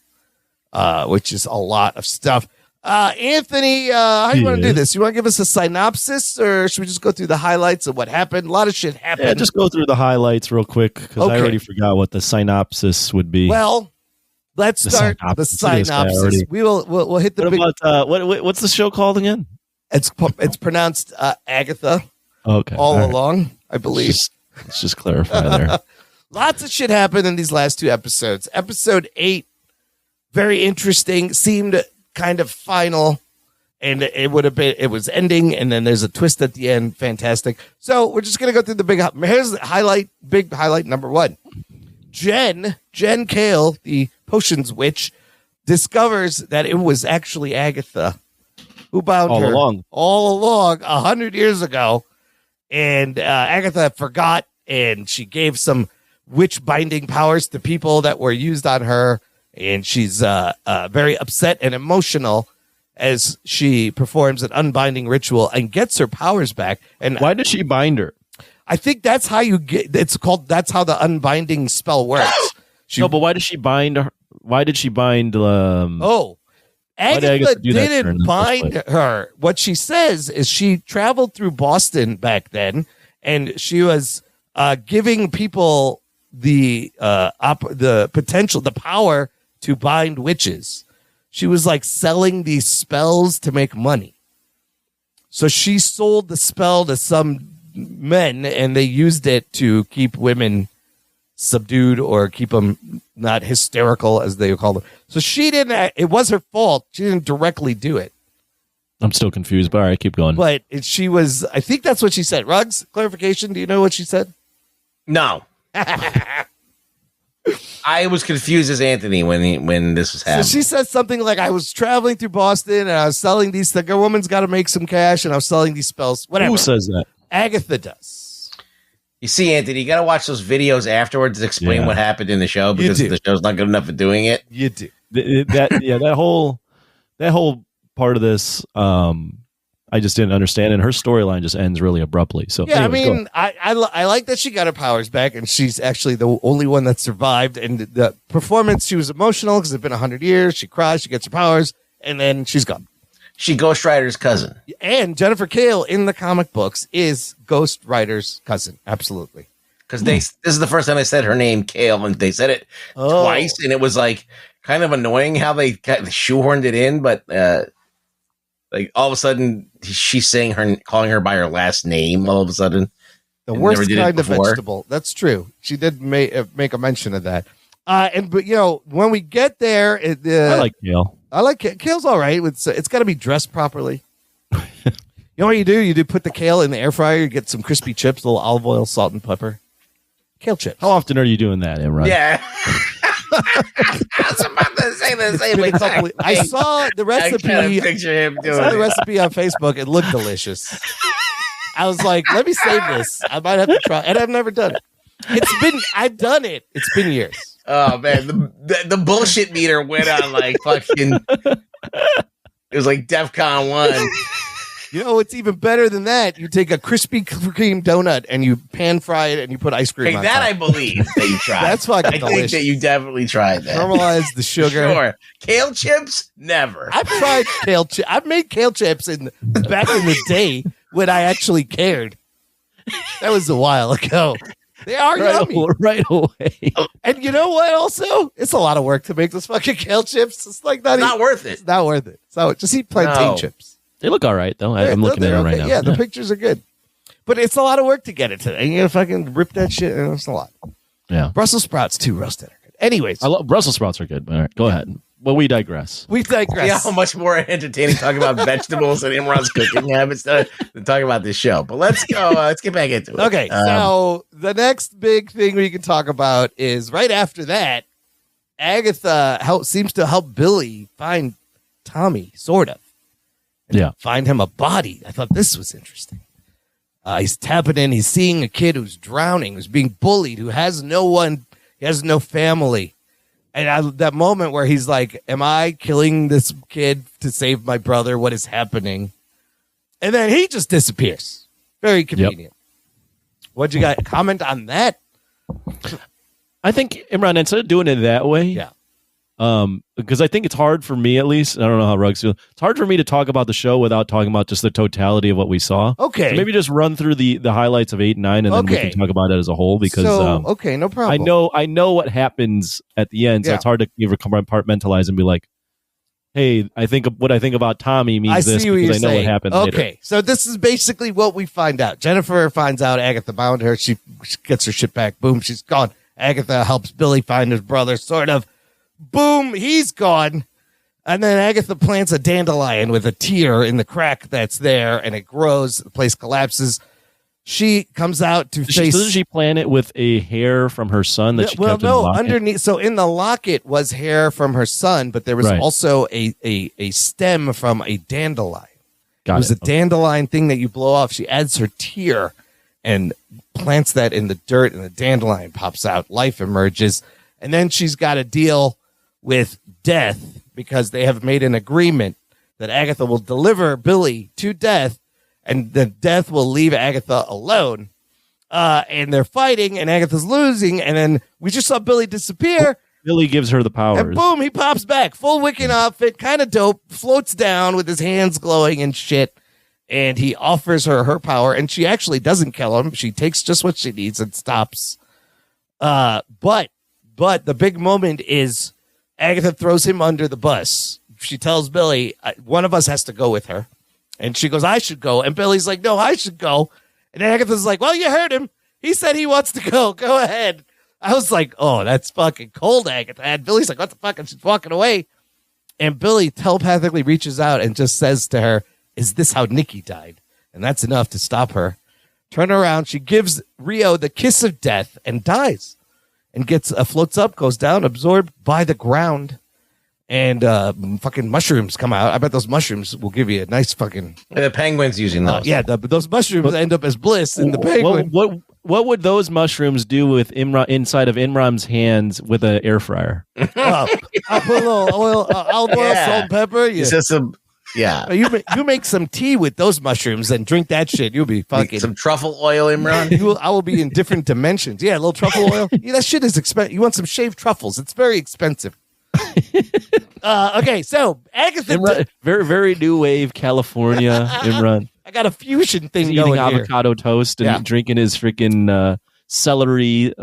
which is a lot of stuff. Anthony, how do you want to do this? You want to give us a synopsis, or should we just go through the highlights of what happened? A lot of shit happened. Yeah, just go through the highlights real quick, because I already forgot what the synopsis would be. Well, let's start the synopsis. We'll hit the what's the show called again? It's pronounced Agatha. Okay, all along, I believe. Let's just clarify there. Lots of shit happened in these last 2 episodes. Episode 8, very interesting. Seemed kind of final, and it was ending, and then there's a twist at the end. Fantastic. So we're just gonna go through here's the big highlight number 1. Jen Kale, the potions witch, discovers that it was actually Agatha who bound her all along 100 years ago, and Agatha forgot, and she gave some witch binding powers to people that were used on her. And she's very upset and emotional as she performs an unbinding ritual and gets her powers back. And why did she bind her? I think that's how that's how the unbinding spell works. No, but why did she bind her? Why did she bind? Agatha didn't bind her. What she says is she traveled through Boston back then, and she was giving people the potential, the power to bind witches. She was like selling these spells to make money. So she sold the spell to some men, and they used it to keep women subdued or keep them not hysterical, as they call them. So she didn't. It was her fault. She didn't directly do it. I'm still confused, but all right, keep going. But she was. I think that's what she said. Ruggs, clarification. Do you know what she said? No. I was confused as Anthony when this was happening. So she said something like, I was traveling through Boston and I was selling these. The woman's got to make some cash, and I was selling these spells. Whatever. Who says that? Agatha does. You see, Anthony, you got to watch those videos afterwards to explain what happened in the show because the show's not good enough at doing it. You do. That whole part of this, I just didn't understand, and her storyline just ends really abruptly. So yeah, anyways, I mean, I like that she got her powers back, and she's actually the only one that survived. And the performance, she was emotional because it's been 100 years. She cries, she gets her powers, and then she's gone. She Ghost Rider's cousin, and Jennifer Kale in the comic books is Ghost Rider's cousin. Absolutely, because this is the first time I said her name, Kale, and they said it twice, and it was like kind of annoying how they shoehorned it in, but. Like all of a sudden, she's saying calling her by her last name. All of a sudden, the worst kind of vegetable. That's true. She did make a mention of that. But when we get there, I like kale. I like kale's all right. It's got to be dressed properly. You know what you do? You put the kale in the air fryer. You get some crispy chips, a little olive oil, salt, and pepper. Kale chips. How often are you doing that, Imran? Yeah. I was about to say the same exact thing. I saw the recipe. I picture him doing the recipe on Facebook. It looked delicious. I was like, let me save this. I might have to try. And I've never done it. I've done it. It's been years. Oh man, the bullshit meter went on like fucking. It was like DEFCON 1. You know, it's even better than that. You take a Krispy Kreme donut and you pan fry it and you put ice cream on that top. I believe that you tried. That's fucking delicious. I think that you definitely tried that. Normalize the sugar. Sure. Kale chips? Never. I've tried kale chips. I've made kale chips back in the day when I actually cared. That was a while ago. They are yummy. Right away. And you know what also? It's a lot of work to make those fucking kale chips. It's like not worth it. It's not worth it. So just eat plantain chips. They look all right, though. I'm looking at them right now. Yeah, the pictures are good. But it's a lot of work to get it today. You gotta fucking rip that shit. And it's a lot. Yeah. Brussels sprouts, too, roasted are good. Anyways. I love Brussels sprouts are good. All right, go ahead. Well, we digress. Yeah, how much more entertaining talking about vegetables and Imran's cooking habits than talking about this show. But let's go. Let's get back into it. Okay, so the next big thing we can talk about is right after that, Agatha seems to help Billy find Tommy, sort of. Yeah. Find him a body. I thought this was interesting. He's tapping in. He's seeing a kid who's drowning, who's being bullied, who has no one. He has no family. And that moment where he's like, am I killing this kid to save my brother? What is happening? And then he just disappears. Very convenient. Yep. What'd you guys comment on that? I think, Imran, instead of doing it that way, yeah. Because I think it's hard for me, at least. I don't know how Ruggs feels. It's hard for me to talk about the show without talking about just the totality of what we saw. Okay. So maybe just run through the highlights of 8 and 9, and then we can talk about it as a whole. Because okay, no problem. I know what happens at the end, so it's hard to even compartmentalize and be like, hey, I think what I think about Tommy means this because I know what happened later. Okay, so this is basically what we find out. Jennifer finds out Agatha bound her. She gets her shit back. Boom, she's gone. Agatha helps Billy find his brother, sort of. Boom, he's gone. And then Agatha plants a dandelion with a tear in the crack that's there, and it grows. The place collapses. She comes out to face... Doesn't she plant it with a hair from her son that she kept in the locket? Underneath. So in the locket was hair from her son, but there was also a stem from a dandelion. It was a dandelion thing that you blow off. She adds her tear and plants that in the dirt, and the dandelion pops out. Life emerges. And then she's got to deal with death because they have made an agreement that Agatha will deliver Billy to death, and the death will leave Agatha alone. And they're fighting, and Agatha's losing, and then we just saw Billy disappear. Billy gives her the powers. And boom, he pops back. Full Wiccan outfit, kind of dope, floats down with his hands glowing and shit, and he offers her power, and she actually doesn't kill him. She takes just what she needs and stops. But the big moment is Agatha throws him under the bus. She tells Billy, one of us has to go with her. And she goes, I should go. And Billy's like, no, I should go. And Agatha's like, well, you heard him. He said he wants to go. Go ahead. I was like, oh, that's fucking cold, Agatha. And Billy's like, what the fuck? And she's walking away. And Billy telepathically reaches out and just says to her, is this how Nikki died? And that's enough to stop her. Turn around. She gives Rio the kiss of death and dies and floats up, goes down, absorbed by the ground. And fucking mushrooms come out. I bet those mushrooms will give you a nice fucking... The penguin's using those. Those mushrooms end up as bliss in the penguin. What would those mushrooms do with inside of Imran's hands with an air fryer? I'll put a little oil, olive oil, salt, and pepper. It's just some... Yeah. You make some tea with those mushrooms and drink that shit. You'll be fucking... Some truffle oil, Imran? I will be in different dimensions. Yeah, a little truffle oil. Yeah, that shit is expensive. You want some shaved truffles. It's very expensive. Okay, so Agatha... very, very new wave California, Imran. I got a fusion thing He's going eating avocado toast and drinking his freaking celery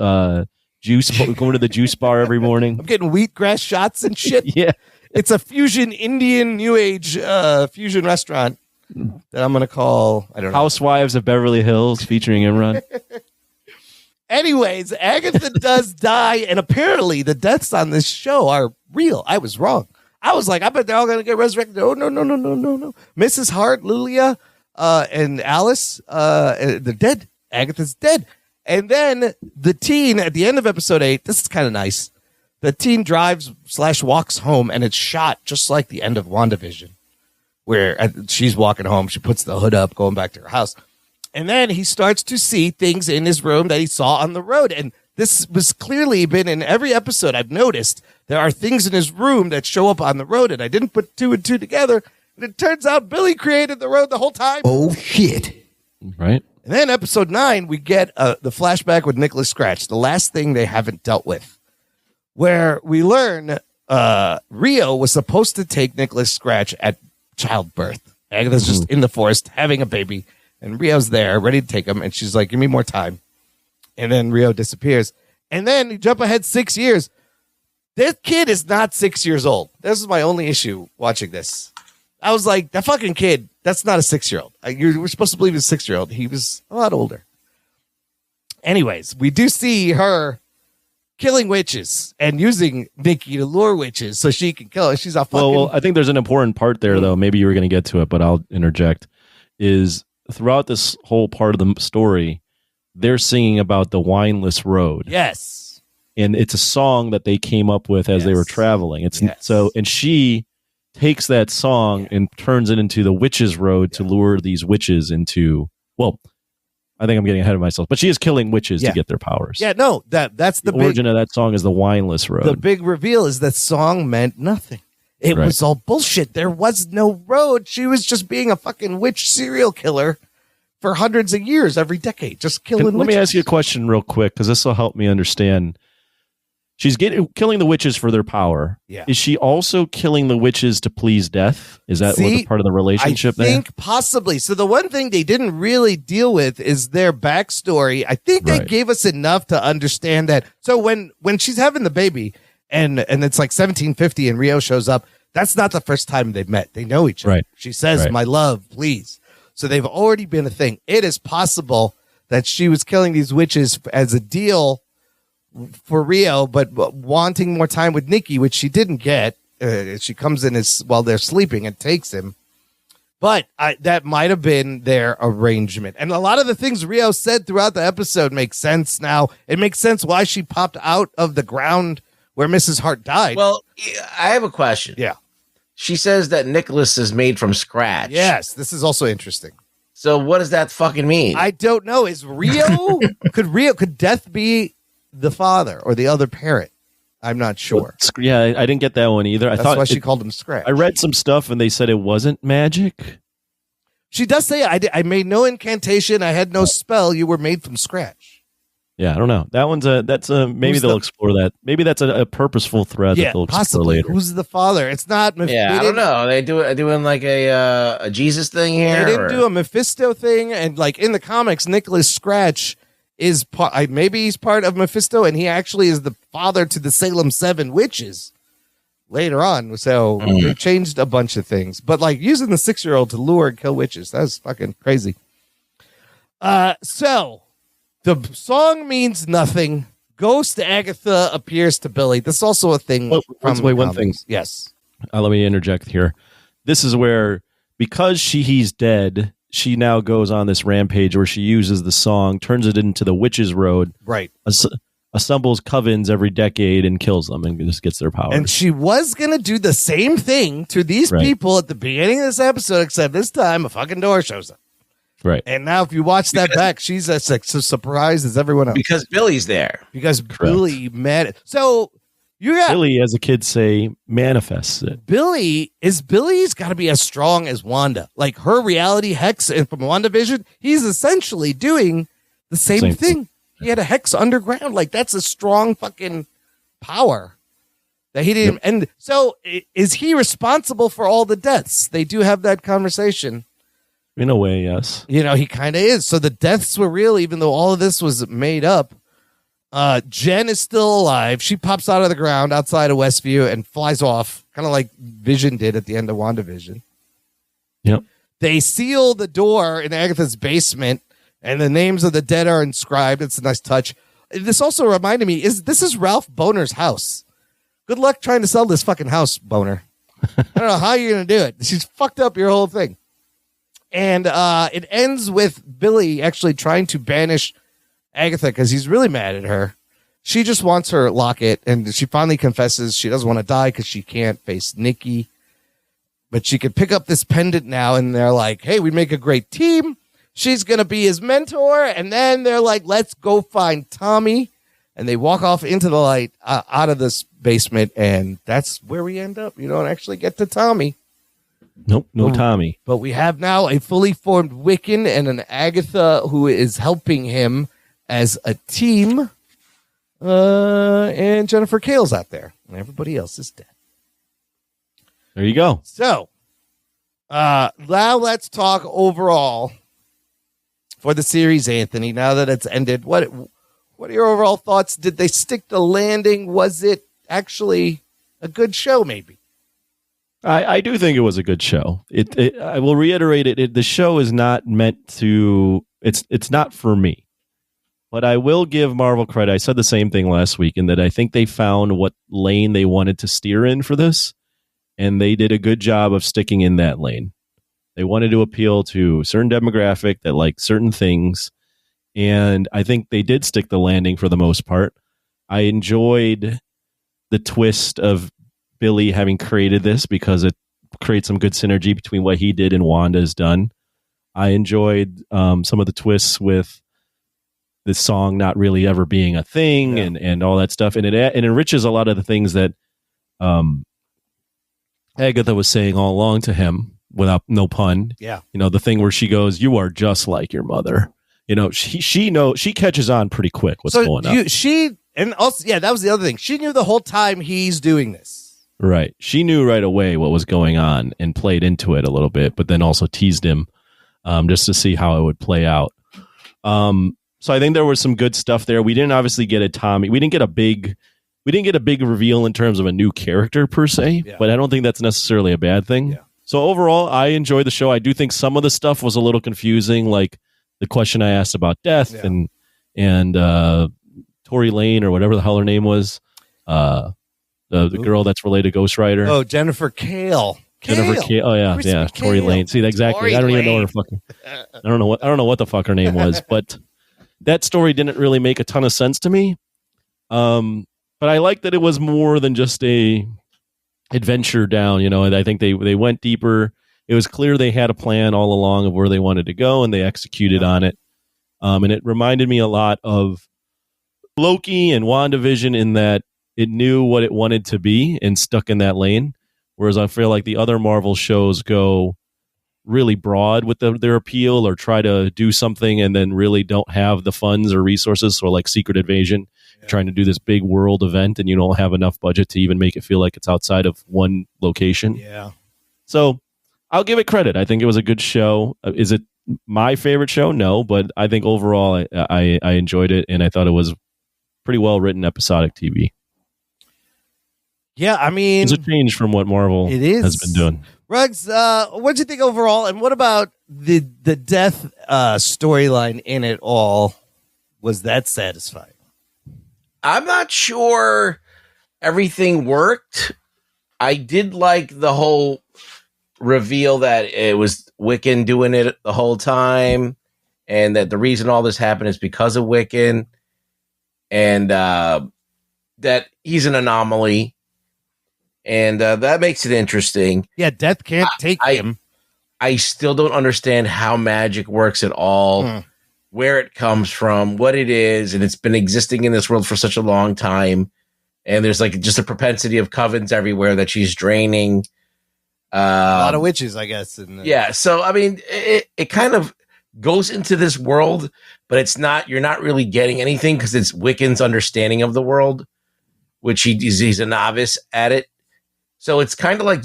juice, going to the juice bar every morning. I'm getting wheatgrass shots and shit. Yeah. It's a fusion Indian New Age fusion restaurant that I'm going to call, I don't know. Housewives of Beverly Hills featuring Imran. Anyways, Agatha does die, and apparently the deaths on this show are real. I was wrong. I was like, I bet they're all going to get resurrected. Oh, no. Mrs. Hart, Lulia, and Alice, they're dead. Agatha's dead. And then the teen at the end of episode 8, this is kind of nice. The teen drives/walks home, and it's shot just like the end of WandaVision, where she's walking home. She puts the hood up, going back to her house. And then he starts to see things in his room that he saw on the road. And this was clearly been in every episode. I've noticed there are things in his room that show up on the road, and I didn't put 2 and 2 together. And it turns out Billy created the road the whole time. Oh, shit. Right. And then episode 9, we get the flashback with Nicholas Scratch, the last thing they haven't dealt with, where we learn Rio was supposed to take Nicholas Scratch at childbirth. Agatha's just in the forest having a baby, and Rio's there ready to take him, and she's like, give me more time. And then Rio disappears. And then you jump ahead 6 years. This kid is not 6 years old. This is my only issue watching this. I was like, that fucking kid, that's not a 6-year-old. You were supposed to believe he's a 6-year-old. He was a lot older. Anyways, we do see her killing witches and using Nikki to lure witches so she can kill her. She's a fucking... Well, I think there's an important part there, though. Maybe you were going to get to it, but I'll interject. Is throughout this whole part of the story, they're singing about the wineless road. Yes. And it's a song that they came up with as they were traveling. And she takes that song and turns it into the witch's road to lure these witches into, well, I think I'm getting ahead of myself, but she is killing witches to get their powers. Yeah, no, that's the origin of that song is the wineless road. The big reveal is that song meant nothing. It was all bullshit. There was no road. She was just being a fucking witch serial killer for hundreds of years, every decade, just killing witches. Let me ask you a question real quick, because this will help me understand. She's killing the witches for their power. Yeah. Is she also killing the witches to please death? Is that part of the relationship there? I think possibly. So the one thing they didn't really deal with is their backstory. I think they gave us enough to understand that. So when she's having the baby and it's like 1750 and Rio shows up, that's not the first time they've met. They know each other. Right. She says, my love, please. So they've already been a thing. It is possible that she was killing these witches as a deal for Rio, but wanting more time with Nikki, which she didn't get. She comes in while they're sleeping and takes him. But that might have been their arrangement. And a lot of the things Rio said throughout the episode make sense now. It makes sense why she popped out of the ground where Mrs. Hart died. Well, I have a question. Yeah. She says that Nicholas is made from scratch. Yes, this is also interesting. So what does that fucking mean? I don't know. Is Rio could death be the father or the other parent? I'm not sure. Yeah, I didn't get that one either. That's why she called him Scratch. I read some stuff and they said it wasn't magic. She does say, I made no incantation. I had no spell. You were made from scratch. Yeah, I don't know. That one's maybe they'll explore that. Maybe that's a purposeful thread that they'll explore later. Who's the father? It's not. Yeah, I don't know. They doing like a Jesus thing here. They didn't do a Mephisto thing, and like in the comics, Nicholas Scratch is maybe he's part of Mephisto, and he actually is the father to the Salem 7 witches later on. So they changed a bunch of things, but like using the 6-year-old to lure and kill witches, that's fucking crazy. So the song means nothing. Ghost Agatha appears to Billy. This is also a thing. Wait, from one thing. Yes. Let me interject here. This is where, because he's dead, she now goes on this rampage where she uses the song, turns it into the Witch's Road. Right. Assembles covens every decade and kills them and just gets their powers. And she was going to do the same thing to these people at the beginning of this episode, except this time a fucking door shows up. Right. And now if you watch that back, she's as surprised as everyone else. Because Billy's there. Because Billy mad. So you got Billy, as the kids say, manifests it. Billy's got to be as strong as Wanda. Like her reality hex and from WandaVision, he's essentially doing the same thing. He had a hex underground. Like that's a strong fucking power that he didn't. Yep. And so is he responsible for all the deaths? They do have that conversation. In a way, yes. You know, he kind of is. So the deaths were real, even though all of this was made up. Jen is still alive. She pops out of the ground outside of Westview and flies off, kind of like Vision did at the end of WandaVision. Yep. They seal the door in Agatha's basement, and the names of the dead are inscribed. It's a nice touch. This also reminded me, this is Ralph Boner's house. Good luck trying to sell this fucking house, Boner. I don't know how you're going to do it. She's fucked up your whole thing. And it ends with Billy actually trying to banish Agatha because he's really mad at her. She just wants her locket, and she finally confesses she doesn't want to die because she can't face Nikki. But she could pick up this pendant now, and they're like, hey, we make a great team. She's going to be his mentor. And then they're like, let's go find Tommy. And they walk off into the light out of this basement, and that's where we end up. You don't actually get to Tommy. Nope, no Tommy. But we have now a fully formed Wiccan and an Agatha who is helping him as a team. And Jennifer Kale's out there. And everybody else is dead. There you go. So, now let's talk overall for the series, Anthony. Now that it's ended, what are your overall thoughts? Did they stick the landing? Was it actually a good show, maybe? I do think it was a good show. I will reiterate it. The show is not meant to. It's not for me. But I will give Marvel credit. I said the same thing last week in that I think they found what lane they wanted to steer in for this, and they did a good job of sticking in that lane. They wanted to appeal to a certain demographic that liked certain things, and I think they did stick the landing for the most part. I enjoyed the twist of Billy having created this because it creates some good synergy between what he did and Wanda has done. I enjoyed some of the twists with this song not really ever being a thing and all that stuff. And it enriches a lot of the things that Agatha was saying all along to him without no pun. Yeah. You know, the thing where she goes, you are just like your mother. You know, she catches on pretty quick what's going on. And also, yeah, that was the other thing. She knew the whole time he's doing this. Right. She knew right away what was going on and played into it a little bit, but then also teased him just to see how it would play out. So I think there was some good stuff there. We didn't obviously get a Tommy. We didn't get a big reveal in terms of a new character per se, but I don't think that's necessarily a bad thing. Yeah. So overall, I enjoyed the show. I do think some of the stuff was a little confusing, like the question I asked about death and Tory Lane or whatever the hell her name was. The girl that's related to Ghost Rider. Oh, Jennifer Kale. Jennifer Kale. Oh yeah, Crispy Tory Kale. Lane. See, exactly. Tory I don't even Lane. know her fucking. I don't know what the fuck her name was, but that story didn't really make a ton of sense to me. But I like that it was more than just a adventure down. You know, and I think they went deeper. It was clear they had a plan all along of where they wanted to go, and they executed on it. And it reminded me a lot of Loki and WandaVision in that it knew what it wanted to be and stuck in that lane. Whereas I feel like the other Marvel shows go really broad with their appeal or try to do something and then really don't have the funds or resources. So like Secret Invasion, trying to do this big world event and you don't have enough budget to even make it feel like it's outside of one location. Yeah. So I'll give it credit. I think it was a good show. Is it my favorite show? No, but I think overall I enjoyed it and I thought it was pretty well written episodic TV. Yeah, I mean, it's a change from what Marvel has been doing. Ruggs, what'd you think overall? And what about the death storyline in it all? Was that satisfying? I'm not sure everything worked. I did like the whole reveal that it was Wiccan doing it the whole time, and that the reason all this happened is because of Wiccan, and that he's an anomaly, and that makes it interesting. Yeah, death can't take him. I still don't understand how magic works at all, where it comes from, what it is, and it's been existing in this world for such a long time. And there's like just a propensity of covens everywhere that she's draining. A lot of witches, I guess. Yeah. So, I mean, it kind of goes into this world, but it's not, you're not really getting anything because it's Wiccan's understanding of the world, which he's a novice at it. So it's kind of like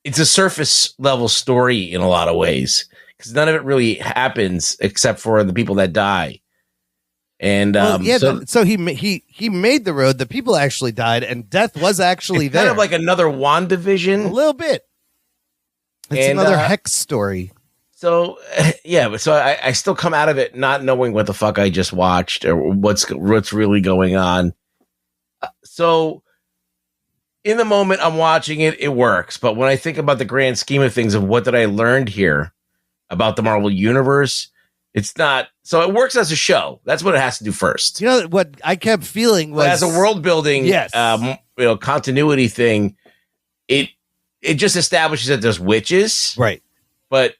it's a surface level story in a lot of ways because none of it really happens except for the people that die. And so he made the road. The people actually died, and death was actually there. Kind of like another WandaVision, a little bit. It's another hex story. So yeah, but so I still come out of it not knowing what the fuck I just watched or what's really going on. So in the moment I'm watching it, it works. But when I think about the grand scheme of things of what did I learn here about the Marvel Universe, it's not. So it works as a show. That's what it has to do first. You know what I kept feeling was as a world building, continuity thing. It just establishes that there's witches, right? But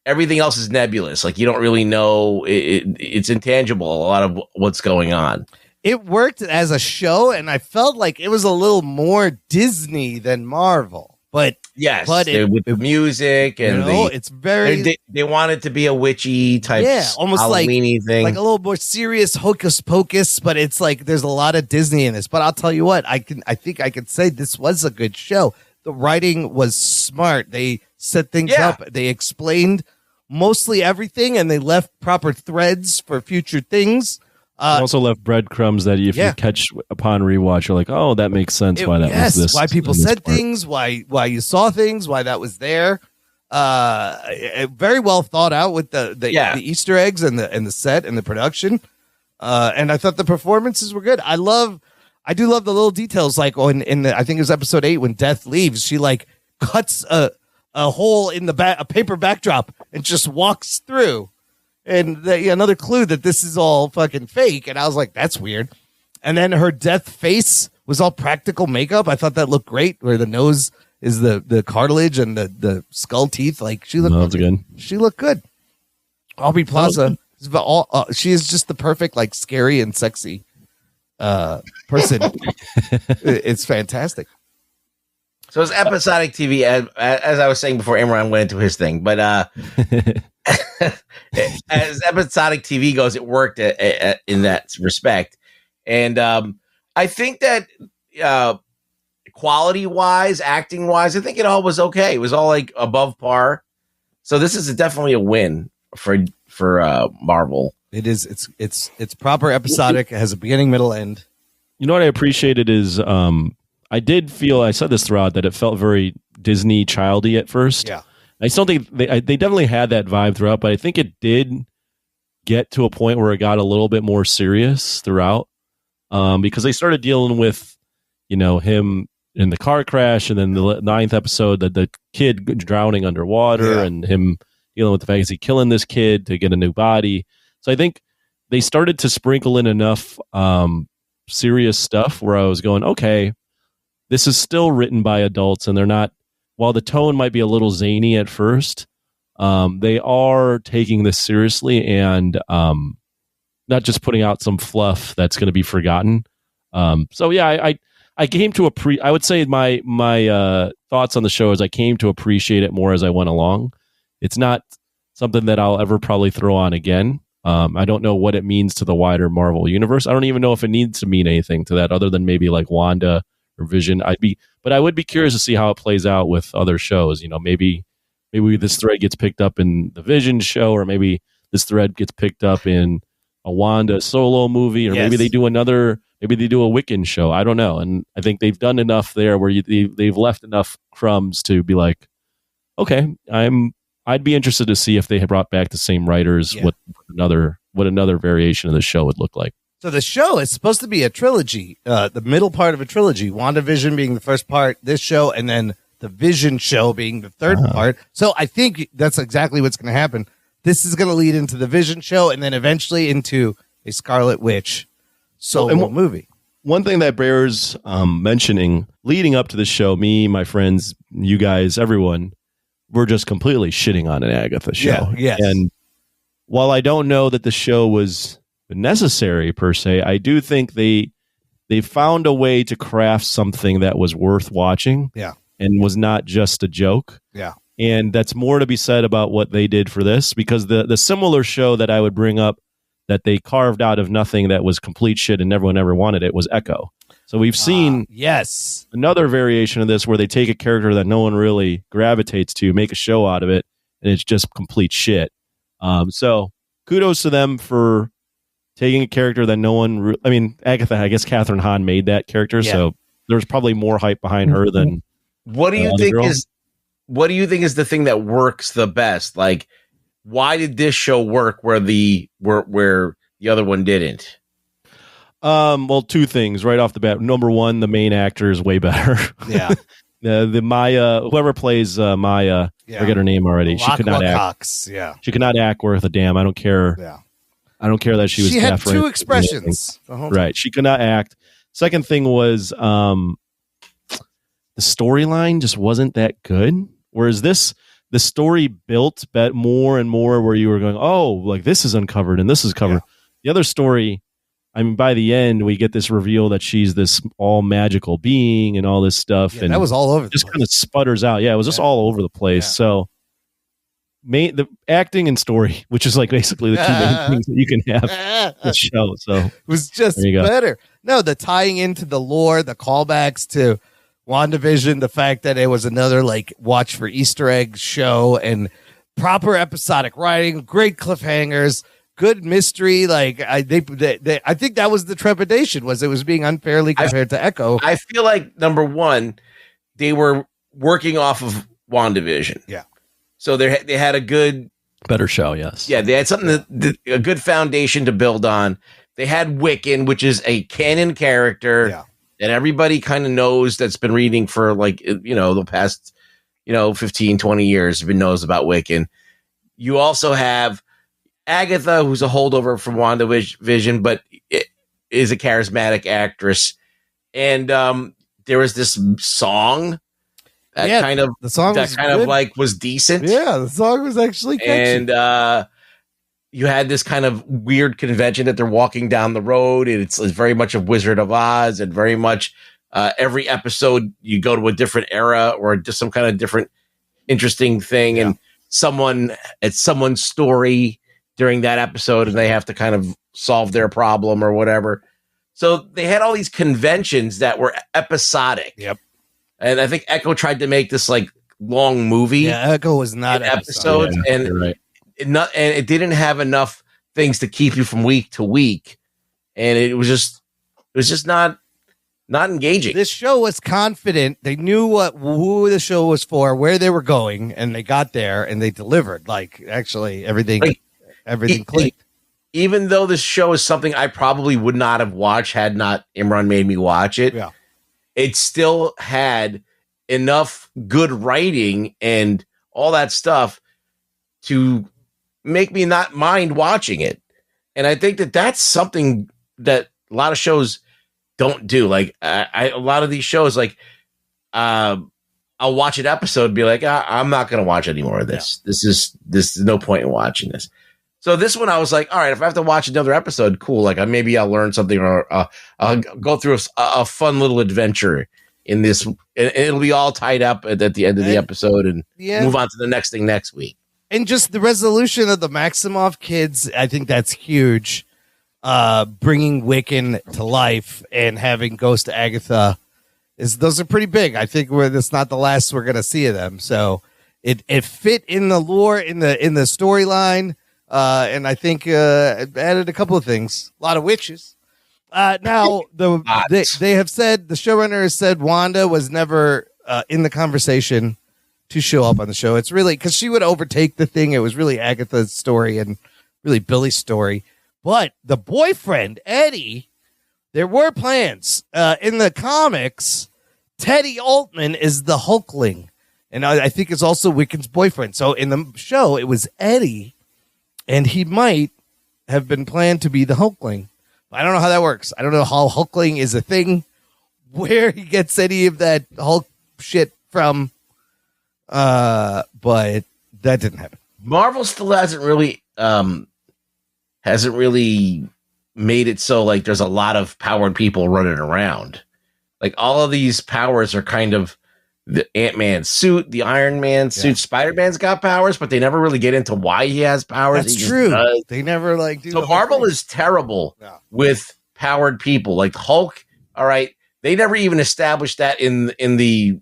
everything else is nebulous. Like you don't really know. It's intangible. A lot of what's going on. It worked as a show, and I felt like it was a little more Disney than Marvel. But yes, with the music and it's very. They want it to be a witchy type, almost Halloween-y thing, like a little more serious hocus pocus. But it's like there's a lot of Disney in this. But I'll tell you what, I think I could say this was a good show. The writing was smart. They set things up. They explained mostly everything, and they left proper threads for future things. Also left breadcrumbs that if you catch upon rewatch, you're like, oh, that makes sense why that was this. Why people said things, why you saw things, why that was there. Very well thought out with the Easter eggs and the set and the production. And I thought the performances were good. I do love the little details, like in I think it was episode 8 when Death leaves, she like cuts a hole in a paper backdrop and just walks through. And another clue that this is all fucking fake. And I was like, that's weird. And then her death face was all practical makeup. I thought that looked great, where the nose is the cartilage and the skull teeth. Like she looked good. She looked good. Aubrey Plaza, she is just the perfect, like scary and sexy person. It's fantastic. So it's episodic TV, as I was saying before Imran went into his thing. But as episodic TV goes, it worked in that respect. And I think that quality-wise, acting-wise, I think it all was okay. It was all like above par. So this is definitely a win for Marvel. It is. It's proper episodic. It has a beginning, middle, end. You know what I appreciated is I did feel, I said this throughout, that it felt very Disney childy at first. Yeah. I still think they definitely had that vibe throughout, but I think it did get to a point where it got a little bit more serious throughout, because they started dealing with, him in the car crash, and then the 9th episode, the kid drowning underwater, and him dealing with the fact he's killing this kid to get a new body. So I think they started to sprinkle in enough serious stuff where I was going, okay, this is still written by adults, and they're not, while the tone might be a little zany at first, they are taking this seriously and not just putting out some fluff that's going to be forgotten. So yeah, I came to I would say my thoughts on the show is I came to appreciate it more as I went along. It's not something that I'll ever probably throw on again. I don't know what it means to the wider Marvel universe. I don't even know if it needs to mean anything to that other than maybe like Wanda or Vision. But I would be curious to see how it plays out with other shows. Maybe this thread gets picked up in the Vision show, or maybe this thread gets picked up in a Wanda solo movie, or maybe they do a Wiccan show. I don't know. And I think they've done enough there where they've left enough crumbs to be like, okay, I'd be interested to see if they have brought back the same writers, what another variation of the show would look like. So the show is supposed to be a trilogy, the middle part of a trilogy, WandaVision being the first part, this show, and then the Vision show being the third part. So I think that's exactly what's going to happen. This is going to lead into the Vision show and then eventually into a Scarlet Witch solo movie. One thing that bears mentioning leading up to the show, me, my friends, you guys, everyone, we're just completely shitting on an Agatha show. Yeah, yes. And while I don't know that the show was necessary per se, I do think they found a way to craft something that was worth watching. Yeah. And was not just a joke. Yeah. And that's more to be said about what they did for this, because the similar show that I would bring up that they carved out of nothing that was complete shit and everyone ever wanted it was Echo. So we've seen another variation of this where they take a character that no one really gravitates to, make a show out of it, and it's just complete shit. So kudos to them for taking a character that no one Agatha, I guess Catherine Hahn made that character, so there's probably more hype behind her than what do you think is the thing that works the best? Like, why did this show work where the other one didn't? Well, two things right off the bat. Number one, the main actor is way better. Yeah. The Maya, whoever plays Maya, forget her name already. She could not act. Cox, She could not act worth a damn. I don't care. Yeah. I don't care that she was. She had deaf or two anything. expressions. The whole Right. She could not act. Second thing was the storyline just wasn't that good. Whereas the story built more and more where you were going, oh, like this is uncovered and this is covered. Yeah. The other story, I mean, by the end, we get this reveal that she's this all magical being and all this stuff. Yeah, and that was all over. Just kind of sputters out. Yeah, it was just all over the place. Yeah. So the acting and story, which is like basically the two main things that you can have in the show. So it was just better. No, the tying into the lore, the callbacks to WandaVision, the fact that it was another like watch for Easter egg show and proper episodic writing, great cliffhangers, good mystery. Like I think that was the trepidation, was it was being unfairly compared to Echo. I feel like number one, they were working off of WandaVision. Yeah. So they had a good, better show. Yes. Yeah. They had something a good foundation to build on. They had Wiccan, which is a canon character. Yeah. That everybody kind of knows, that's been reading for like, the past, 15, 20 years, even knows about Wiccan. You also have Agatha, who's a holdover from WandaVision, but is a charismatic actress. And there was this song that was decent. Yeah, the song was actually catchy. And you had this kind of weird convention that they're walking down the road, and it's very much of Wizard of Oz, and very much every episode you go to a different era or just some kind of different interesting thing, and it's someone's story during that episode, and they have to kind of solve their problem or whatever. So they had all these conventions that were episodic. Yep. And I think Echo tried to make this like long movie. Yeah, Echo was not episodes, and you're right. It didn't have enough things to keep you from week to week, and it was just not engaging. This show was confident. They knew who the show was for, where they were going, and they got there and they delivered. Like actually, everything clicked. Even though this show is something I probably would not have watched had not Imran made me watch it, it still had enough good writing and all that stuff to make me not mind watching it. And I think that that's something that a lot of shows don't do. Like a lot of these shows, like I'll watch an episode and be like, I'm not going to watch any more of this. Yeah. This is no point in watching this. So this one, I was like, all right, if I have to watch another episode, cool. Like maybe I'll learn something, or I'll go through a fun little adventure in this. And it'll be all tied up at the end of the episode, and move on to the next thing next week. And just the resolution of the Maximoff kids, I think that's huge. Bringing Wiccan to life and having Ghost Agatha, those are pretty big. I think it's not the last we're going to see of them. So it fit in the lore, in the storyline, and I think it added a couple of things. A lot of witches. Now they have said, the showrunner has said Wanda was never in the conversation to show up on the show. It's really because she would overtake the thing. It was really Agatha's story and really Billy's story. But the boyfriend, Eddie, there were plans. In the comics, Teddy Altman is the Hulkling. And I think it's also Wiccan's boyfriend. So in the show, it was Eddie, and he might have been planned to be the Hulkling. I don't know how that works. I don't know how Hulkling is a thing, where he gets any of that Hulk shit from. But that didn't happen. Marvel still hasn't really made it so like there's a lot of powered people running around. Like all of these powers are kind of the Ant-Man suit, the Iron Man suit. Yeah. Spider-Man's got powers, but they never really get into why he has powers. That's true. They never like do. So Marvel is terrible with powered people. Like Hulk, all right, they never even established that in the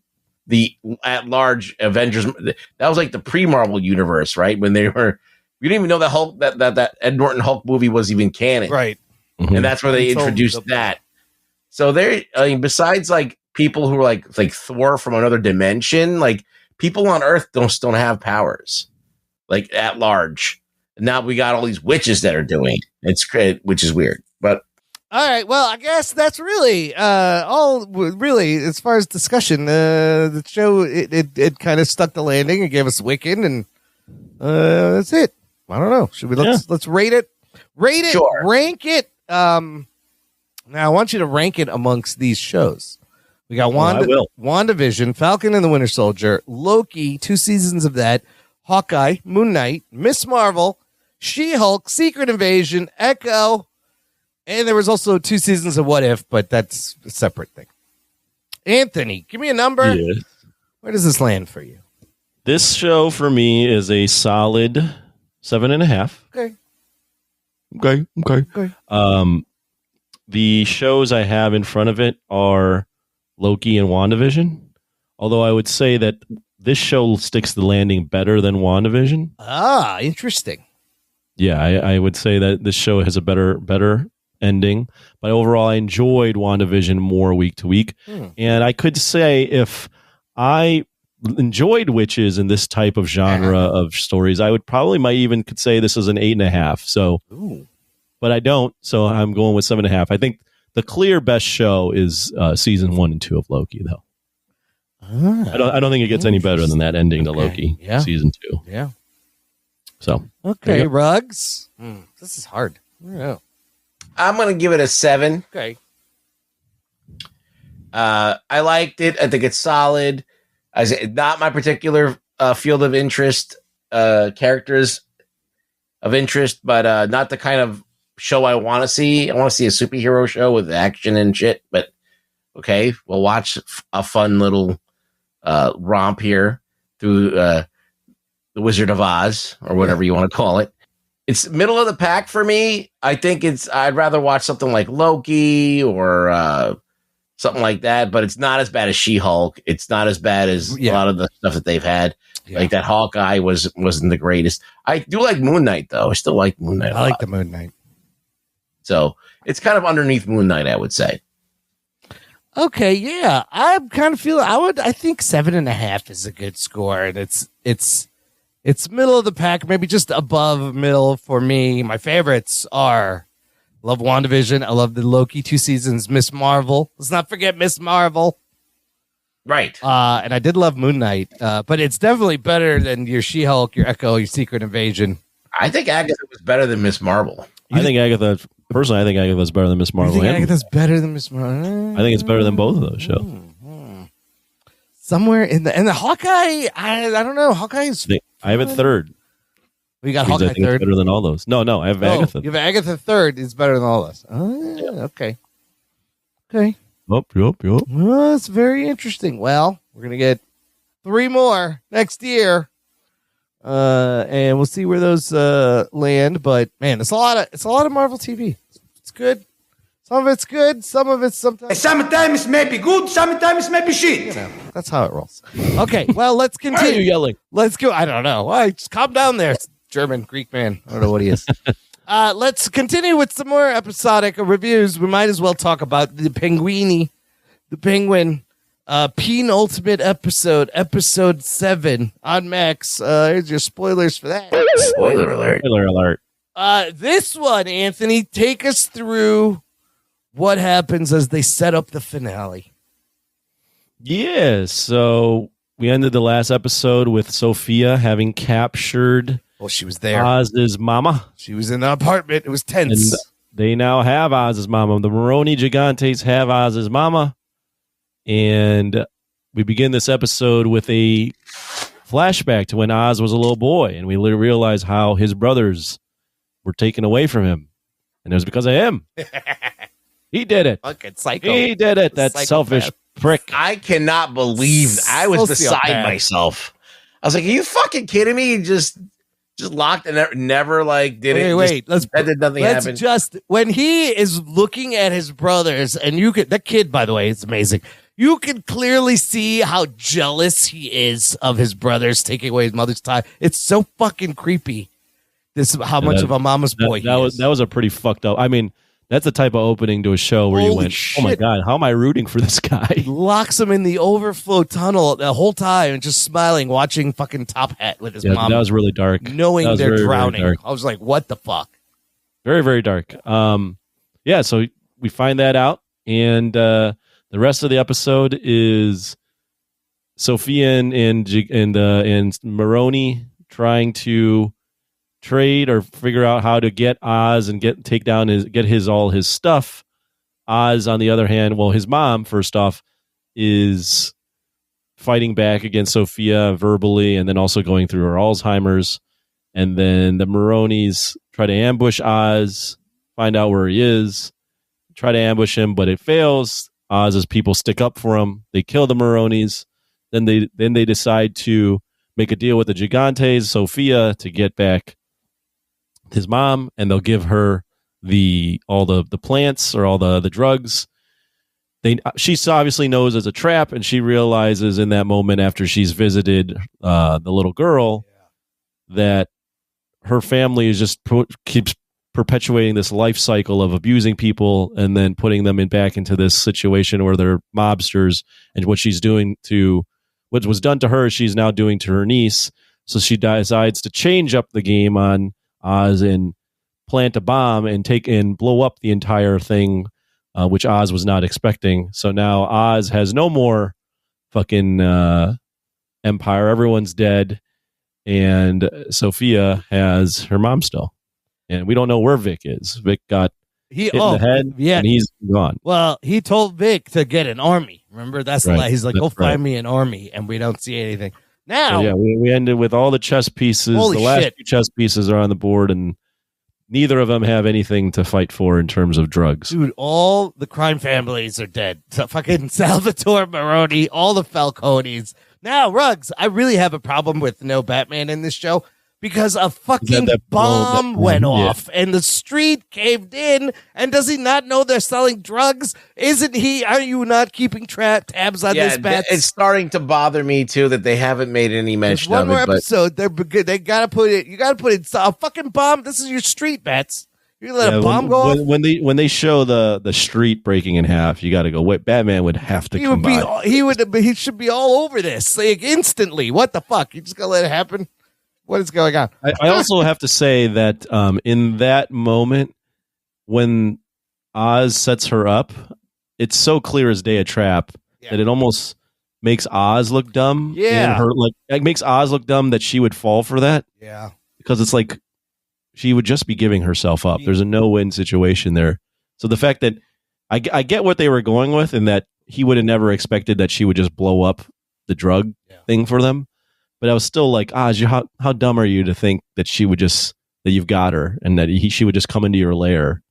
at large Avengers. That was like the pre-Marvel universe, right? When we didn't even know that Hulk that Ed Norton Hulk movie was even canon, right? Mm-hmm. And that's where they introduced that. So besides like people who are like Thor from another dimension, like people on Earth don't have powers like at large. And now we got all these witches that are doing it's great, which is weird. But all right, well, I guess that's really all. Really, as far as discussion, the show it kind of stuck the landing and gave us Wiccan, and that's it. I don't know. Should we let's rate it? Rate it. Sure. Rank it. Now I want you to rank it amongst these shows. We got WandaVision, Falcon and the Winter Soldier, Loki, 2 seasons of that, Hawkeye, Moon Knight, Miss Marvel, She-Hulk, Secret Invasion, Echo, and there was also 2 seasons of What If, but that's a separate thing. Anthony, give me a number. Yes. Where does this land for you? This show for me is a solid 7.5. Okay. The shows I have in front of it are Loki and WandaVision. Although I would say that this show sticks the landing better than WandaVision. Ah, interesting. Yeah, I would say that this show has a better ending. But overall, I enjoyed WandaVision more week to week. And I could say if I enjoyed witches in this type of genre of stories, I would could say this is an 8.5. So, but I don't. So I'm going with 7.5. I think the clear best show is season 1 and 2 of Loki, though. I don't think it gets any better than that ending to Loki season 2. Yeah. So okay, Rugs. This is hard. I don't know. I'm gonna give it a 7. Okay. I liked it. I think it's solid. I say not my particular field of interest, characters of interest, but not the kind of show I want to see. I want to see a superhero show with action and shit. But okay, we'll watch a fun little romp here through the Wizard of Oz or whatever you want to call it. It's middle of the pack for me. I think I'd rather watch something like Loki or something like that, but it's not as bad as She-Hulk. It's not as bad as a lot of the stuff that they've had. Yeah. Like that Hawkeye wasn't the greatest. I do like Moon Knight though. I still like Moon Knight. I like the Moon Knight. So it's kind of underneath Moon Knight, I would say. Okay, yeah, I kind of feel I think 7.5 is a good score, and it's middle of the pack, maybe just above middle for me. My favorites are love WandaVision. I love the Loki 2 seasons. Miss Marvel. Let's not forget Miss Marvel. Right. And I did love Moon Knight, but it's definitely better than your She-Hulk, your Echo, your Secret Invasion. I think Agatha was better than Miss Marvel. Personally, I think Agatha's better than Miss Marvel. You think Agatha's better than Miss Marvel? I think it's better than both of those shows. Somewhere in the Hawkeye, I don't know. Hawkeye's. I have it third. We got Hawkeye third. Better than all those. No, I have Agatha. You have Agatha third. It's better than all those. Okay. Yup. Well, that's very interesting. Well, we're gonna get 3 more next year. And we'll see where those land. But man, it's a lot of Marvel TV. It's good. Some of it's good. Some of it's sometimes. Sometimes maybe good. Sometimes maybe shit. You know, that's how it rolls. Okay, well, let's continue. Why are you yelling? Let's go. I don't know. Just calm down there, German Greek man. I don't know what he is. Let's continue with some more episodic reviews. We might as well talk about the Penguin, penultimate episode 7 on Max. Here's your spoilers for that. Spoiler alert. This one, Anthony, take us through what happens as they set up the finale. Yeah, so we ended the last episode with Sophia having captured Well, she was there. Oz's mama. She was in the apartment. It was tense. And they now have Oz's mama. The Maroni Gigantes have Oz's mama. And we begin this episode with a flashback to when Oz was a little boy. And we realize how his brothers were taken away from him. And it was because of him. He did it. Fucking psycho. He did it. That selfish prick. I cannot believe I was beside Sociopath. myself. I was like, "Are you fucking kidding me?" You just locked and never like did it. Wait. Let's nothing let's happened. just when he is looking at his brothers, and you could that kid, by the way, it's amazing. You can clearly see how jealous he is of his brothers taking away his mother's time. It's so fucking creepy. This how much of a mama's boy he is. That was a pretty fucked up. I mean, that's the type of opening to a show where you Holy went, shit. "Oh my god, how am I rooting for this guy?" Locks him in the overflow tunnel the whole time and just smiling, watching fucking Top Hat with his mom. That was really dark. Knowing That was they're very, very drowning. dark. I was like, what the fuck? Very, very dark. Yeah, so we find that out, and the rest of the episode is Sophia and Maroni trying to trade or figure out how to get Oz and get all his stuff. Oz, on the other hand, well, his mom, first off, is fighting back against Sophia verbally and then also going through her Alzheimer's. And then the Maronis try to ambush Oz, find out where he is, try to ambush him, but it fails. Oz's people stick up for him. They kill the Maronis. Then they decide to make a deal with the Gigantes, Sophia, to get back his mom, and they'll give her all the plants or all the drugs. She obviously knows it's a trap, and she realizes in that moment after she's visited the little girl that her family is just keeps perpetuating this life cycle of abusing people and then putting them back into this situation where they're mobsters, and what was done to her, she's now doing to her niece. So she decides to change up the game on Oz and plant a bomb and blow up the entire thing, which Oz was not expecting. So now Oz has no more fucking empire. Everyone's dead, and Sophia has her mom still, and we don't know where Vic is. Vic got hit in the head, and he's gone. Well, he told Vic to get an army. Remember, that's the lie. He's like, "Go find me an army," and we don't see anything. Now, so we ended with all the chess pieces. Holy the last shit. few chess pieces are on the board, and neither of them have anything to fight for in terms of drugs. dude, all the crime families are dead. So fucking Salvatore Maroni, all the Falcones. Now, Ruggs, I really have a problem with no Batman in this show because a fucking bomb went off and the street caved in. And does he not know they're selling drugs? Isn't he? Are you not keeping tabs on this, Bats? It's starting to bother me too that they haven't made any mention One of more it. But episode. They gotta put it. You gotta put it. A fucking bomb. This is your street, Bats. You gonna let a bomb go off? When they show the street breaking in half, you got to go. Wait, Batman would have to come by. He should be all over this like instantly. What the fuck? You just gonna let it happen? What is going on? I also have to say that in that moment when Oz sets her up, it's so clear as day a trap that it almost makes Oz look dumb. Yeah, and it makes Oz look dumb that she would fall for that. Yeah, because it's like she would just be giving herself up. There's a no-win situation there. So the fact that I get what they were going with, and that he would have never expected that she would just blow up the drug thing for them. But I was still like, Oz, how dumb are you to think that she would that you've got her and that she would just come into your lair?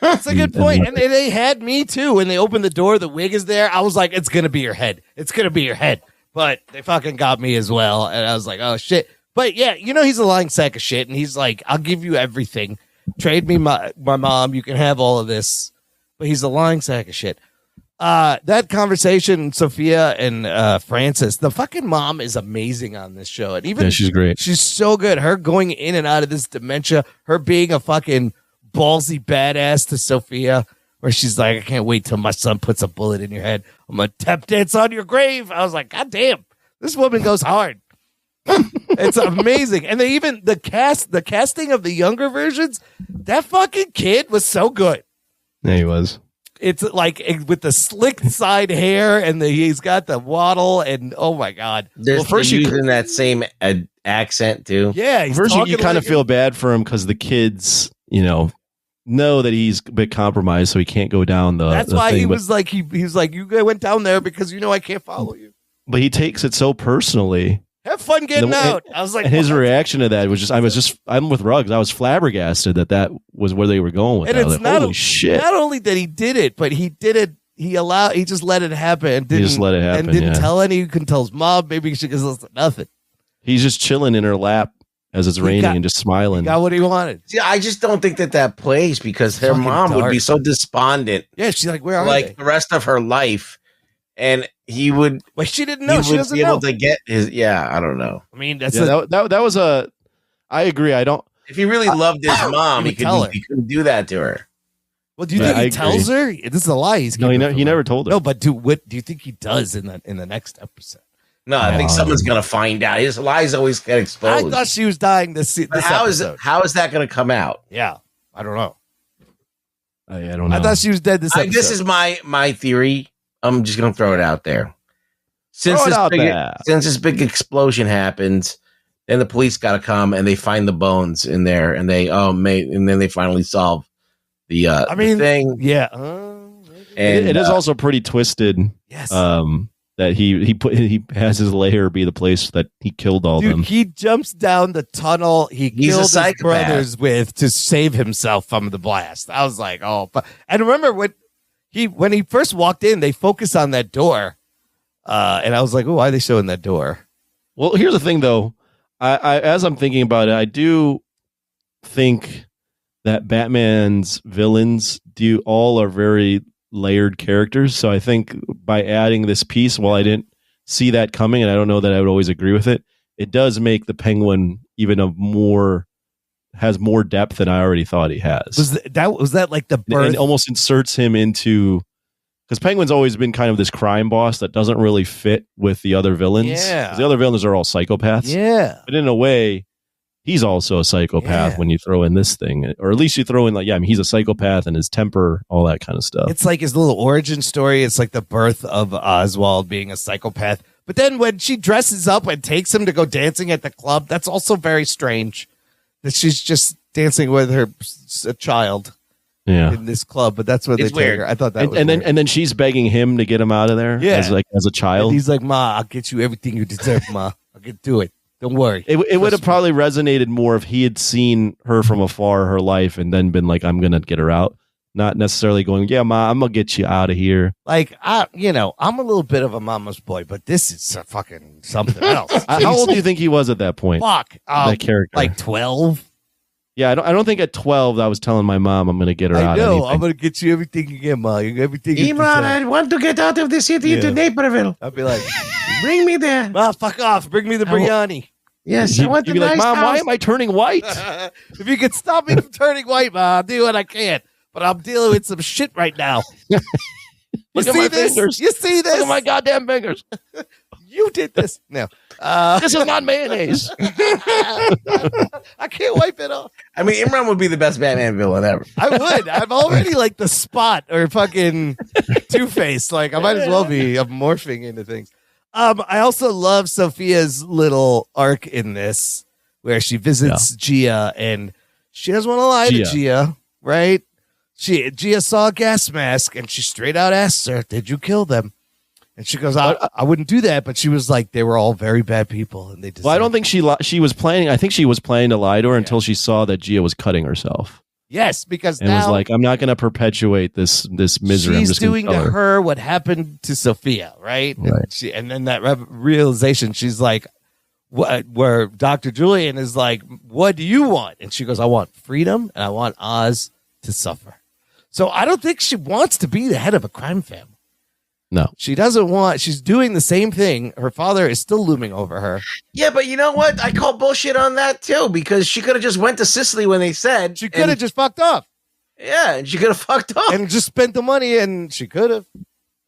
That's a good point. And they had me too. When they opened the door, the wig is there. I was like, it's going to be your head. It's going to be your head. But they fucking got me as well. And I was like, oh shit. But yeah, he's a lying sack of shit. And he's like, I'll give you everything. Trade me my mom. You can have all of this. But he's a lying sack of shit. That conversation, Sophia and Francis, the fucking mom is amazing on this show. And even she's great. She's so good. Her going in and out of this dementia, her being a fucking ballsy badass to Sophia, where she's like, I can't wait till my son puts a bullet in your head. I'm gonna tap dance on your grave. I was like, God damn, this woman goes hard. It's amazing. And they even the casting of the younger versions, that fucking kid was so good. Yeah, he was. It's like with the slick side hair and he's got the waddle and oh my god. First you using that same accent too. Yeah, he's First you kind like of feel bad for him because the kids, know that he's a bit compromised, so he can't go down the. That's why he was like he was like, you went down there because I can't follow you. But he takes it so personally. Have fun getting out. I was like, and his reaction to that was I'm with Ruggs. I was flabbergasted that was where they were going with and that. It's like, not holy shit. Not only that he did it, but he did it. He just let it happen. And didn't, he just let it happen. And didn't tell any. You can tell his mom. Maybe she goes, listen, nothing. He's just chilling in her lap as it's raining and just smiling. He got what he wanted. See, I just don't think that plays because her mom would be so despondent. Yeah, she's like, where are they? Like the rest of her life. And he would. Well, she didn't know. She doesn't be know. able to get his. Yeah, I don't know. I mean, that's that was a. I agree. I don't. If he really loved his mom, he couldn't do that to her. Well, do you think he tells her? This is a lie. He never told her. No, but what do you think he does in the next episode? No, I think someone's gonna find out. His lies always get exposed. I thought she was dying this episode. How is that gonna come out? Yeah, I don't know. I don't know. I thought she was dead this episode. This is my theory. I'm just gonna throw it out there. Since this big explosion happens, then the police got to come and they find the bones in there, and and then they finally solve the thing. Yeah, and it is also pretty twisted. Yes. That he has his lair be the place that he killed all them. He jumps down the tunnel he killed his brothers with to save himself from the blast. I was like, oh, and remember when he first walked in, they focus on that door, and I was like, oh, why are they showing that door? Well, here's the thing, though. I as I'm thinking about it, I do think that Batman's villains all are very layered characters. So I think by adding this piece, while I didn't see that coming, and I don't know that I would always agree with it, it does make the Penguin even has more depth than I already thought he has. Was that like the birth? And it almost inserts him into, because Penguin's always been kind of this crime boss that doesn't really fit with the other villains. Yeah. The other villains are all psychopaths. Yeah. But in a way, he's also a psychopath when you throw in this thing. Or at least you throw in he's a psychopath and his temper, all that kind of stuff. It's like his little origin story. It's like the birth of Oswald being a psychopath. But then when she dresses up and takes him to go dancing at the club, that's also very strange. That she's just dancing with a child in this club, but that's what they take her. I thought that was weird. And then she's begging him to get him out of there as a child. And he's like, Ma, I'll get you everything you deserve, Ma. I'll get to it. Don't worry. It would have probably resonated more if he had seen her from afar, her life, and then been like, I'm going to get her out. Not necessarily going, yeah, Ma, I'm going to get you out of here. Like, I'm a little bit of a mama's boy, but this is fucking something else. How old do you think he was at that point? Fuck. That character. Like 12? Yeah, I don't think at 12 I was telling my mom I'm going to get her out. I know. I'm going to get you everything you get, Ma. Everything you Imran, I want to get out of the city to Naperville. I'll be like, bring me there. Ma, fuck off. Bring me the biryani. Yes, I want to be like, Mom, why am I turning white? If you could stop me from turning white, Ma, I'll do what I can. But I'm dealing with some shit right now. Look at my fingers. You see this? Look at my goddamn fingers. You did this. No. This is not mayonnaise. I can't wipe it off. I mean, Imran would be the best Batman villain ever. I would. I'm already like the Spot or fucking Two-Face. Like, I might as well be morphing into things. I also love Sophia's little arc in this, where she visits Gia, and she doesn't want to lie to Gia, right? Gia saw a gas mask, and she straight out asked her, "Did you kill them?" And she goes, I wouldn't do that. But she was like, they were all very bad people. And they Well, I don't think she was planning. I think she was planning to lie to her until she saw that Gia was cutting herself. Yes, because and now was like, I'm not going to perpetuate this misery. I'm she's just doing to her what happened to Sophia, right? And then that realization, she's like, where Dr. Julian is like, what do you want? And she goes, I want freedom and I want Oz to suffer. So I don't think she wants to be the head of a crime family. No, she doesn't want. She's doing the same thing. Her father is still looming over her. Yeah, but you know what? I call bullshit on that too, because she could have just went to Sicily when they said she could have just fucked off. Yeah, and she could have fucked up and just spent the money, and she could have.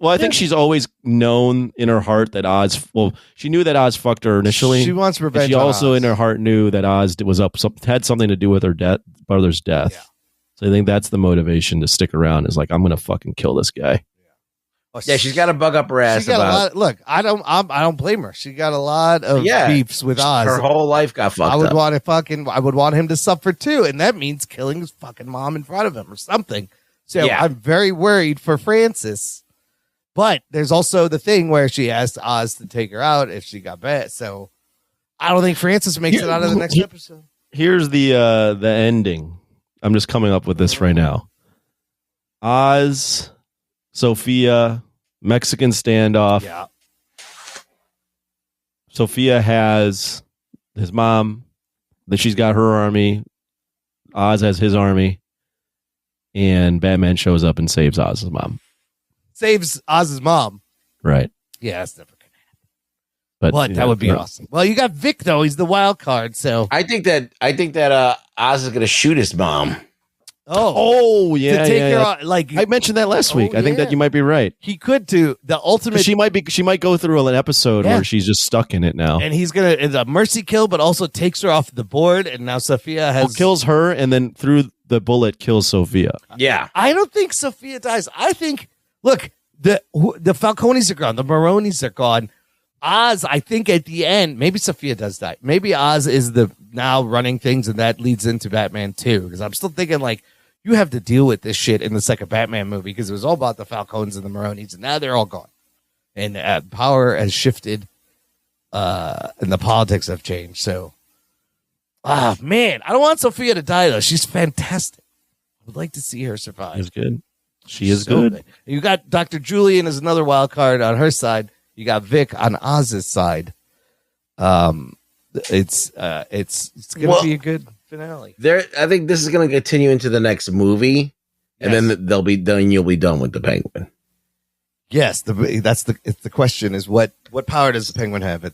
Well, I think she's always known in her heart that Oz. Well, she knew that Oz fucked her initially. She wants revenge. She on also, Oz. in her heart, knew that Oz had something to do with her brother's death. Yeah. So I think that's the motivation to stick around. Is like, I'm going to fucking kill this guy. Yeah, she's got to bug up her ass She got a about. lot. Look, I don't blame her. She got a lot of beefs with Oz. Her whole life got fucked I would up. I would want him to suffer too, and that means killing his fucking mom in front of him or something. So Yeah. I'm very worried for Frances. But there's also the thing where she asked Oz to take her out if she got bad. So I don't think Frances makes it out of the next episode. Here's the ending. I'm just coming up with this right now. Oz, Sophia, Mexican standoff. Yeah. Sophia has his mom. Then she's got her army. Oz has his army. And Batman shows up and saves Oz's mom. Saves Oz's mom. Right. Yeah, that's never gonna happen. But you that know, would be awesome. Well, you got Vic though. He's the wild card. So I think that Oz is going to shoot his mom. Oh yeah, to take yeah, her yeah. out, like I mentioned that last week. I think that you might be right. he could do the ultimate. She might go through an episode Yeah. where she's just stuck in it now. And he's gonna it's a mercy kill, but also takes her off the board. And now Sophia has Kills her and then through the bullet kills Sophia. Yeah. I don't think Sophia dies. I think look, the Falcones are gone, the Maronis are gone. Oz, I think at the end, maybe Sophia does die. Maybe Oz is the now running things, and that leads into Batman 2. Because I'm still thinking like you have to deal with this shit in the second Batman movie because it was all about the Falcones and the Maronis, and now they're all gone. And power has shifted, and the politics have changed. So, man, I don't want Sophia to die though. She's fantastic. I would like to see her survive. She's good. She is So good. You got Dr. Julian as another wild card on her side. You got Vic on Oz's side. It's gonna be a good finale. I think this is going to continue into the next movie, and then you'll be done with the Penguin. Yes, the question is what power does the Penguin have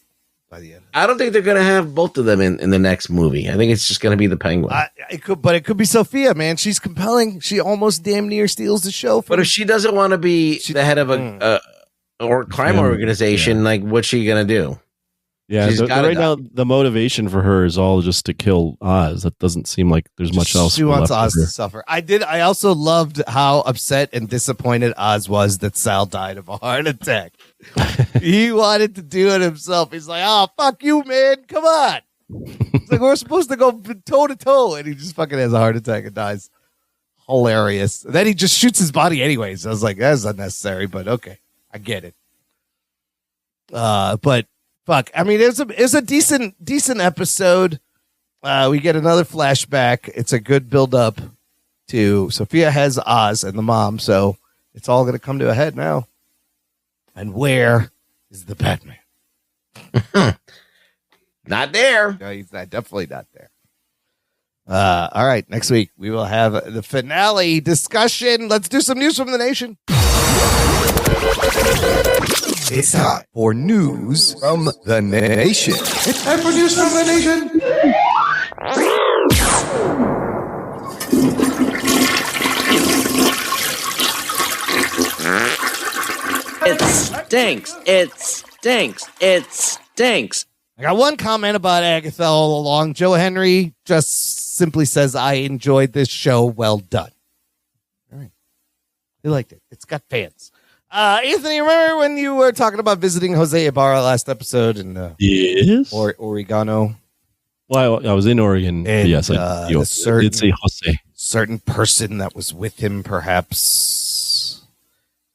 by the end? I don't think they're going to have both of them in the next movie. I think it's just going to be the Penguin. It could be Sophia, man. She's compelling. She almost damn near steals the show. But if she doesn't want to be the head of a crime organization, like what's she going to do? Yeah, She's gotta right die. now the motivation for her is all just to kill Oz. That doesn't seem like there's much else. She wants left Oz of to her. suffer. I also loved how upset and disappointed Oz was that Sal died of a heart attack. He wanted to do it himself. He's like, "Oh, fuck you, man! Come on!" It's like we're supposed to go toe to toe, and he just fucking has a heart attack and dies. Hilarious. And then he just shoots his body anyways. I was like, "That's unnecessary," but okay, I get it. But. Fuck. I mean, it's a decent episode. We get another flashback. It's a good build up to Sophia has Oz and the mom, so it's all going to come to a head now. And where is the Batman? Not there. No, he's definitely not there. All right. Next week we will have the finale discussion. Let's do some news from the nation. It's time for news from the nation. It's time for news from the nation. It stinks. It stinks. It stinks. I got one comment about Agatha All Along. Joe Henry just simply says, I enjoyed this show. Well done. All right. He liked it. It's got fans. Anthony, remember when you were talking about visiting Jose Ibarra last episode in Yes. Oregano? Well, I was in Oregon. And, Yes, I did say Jose. Certain person that was with him, perhaps.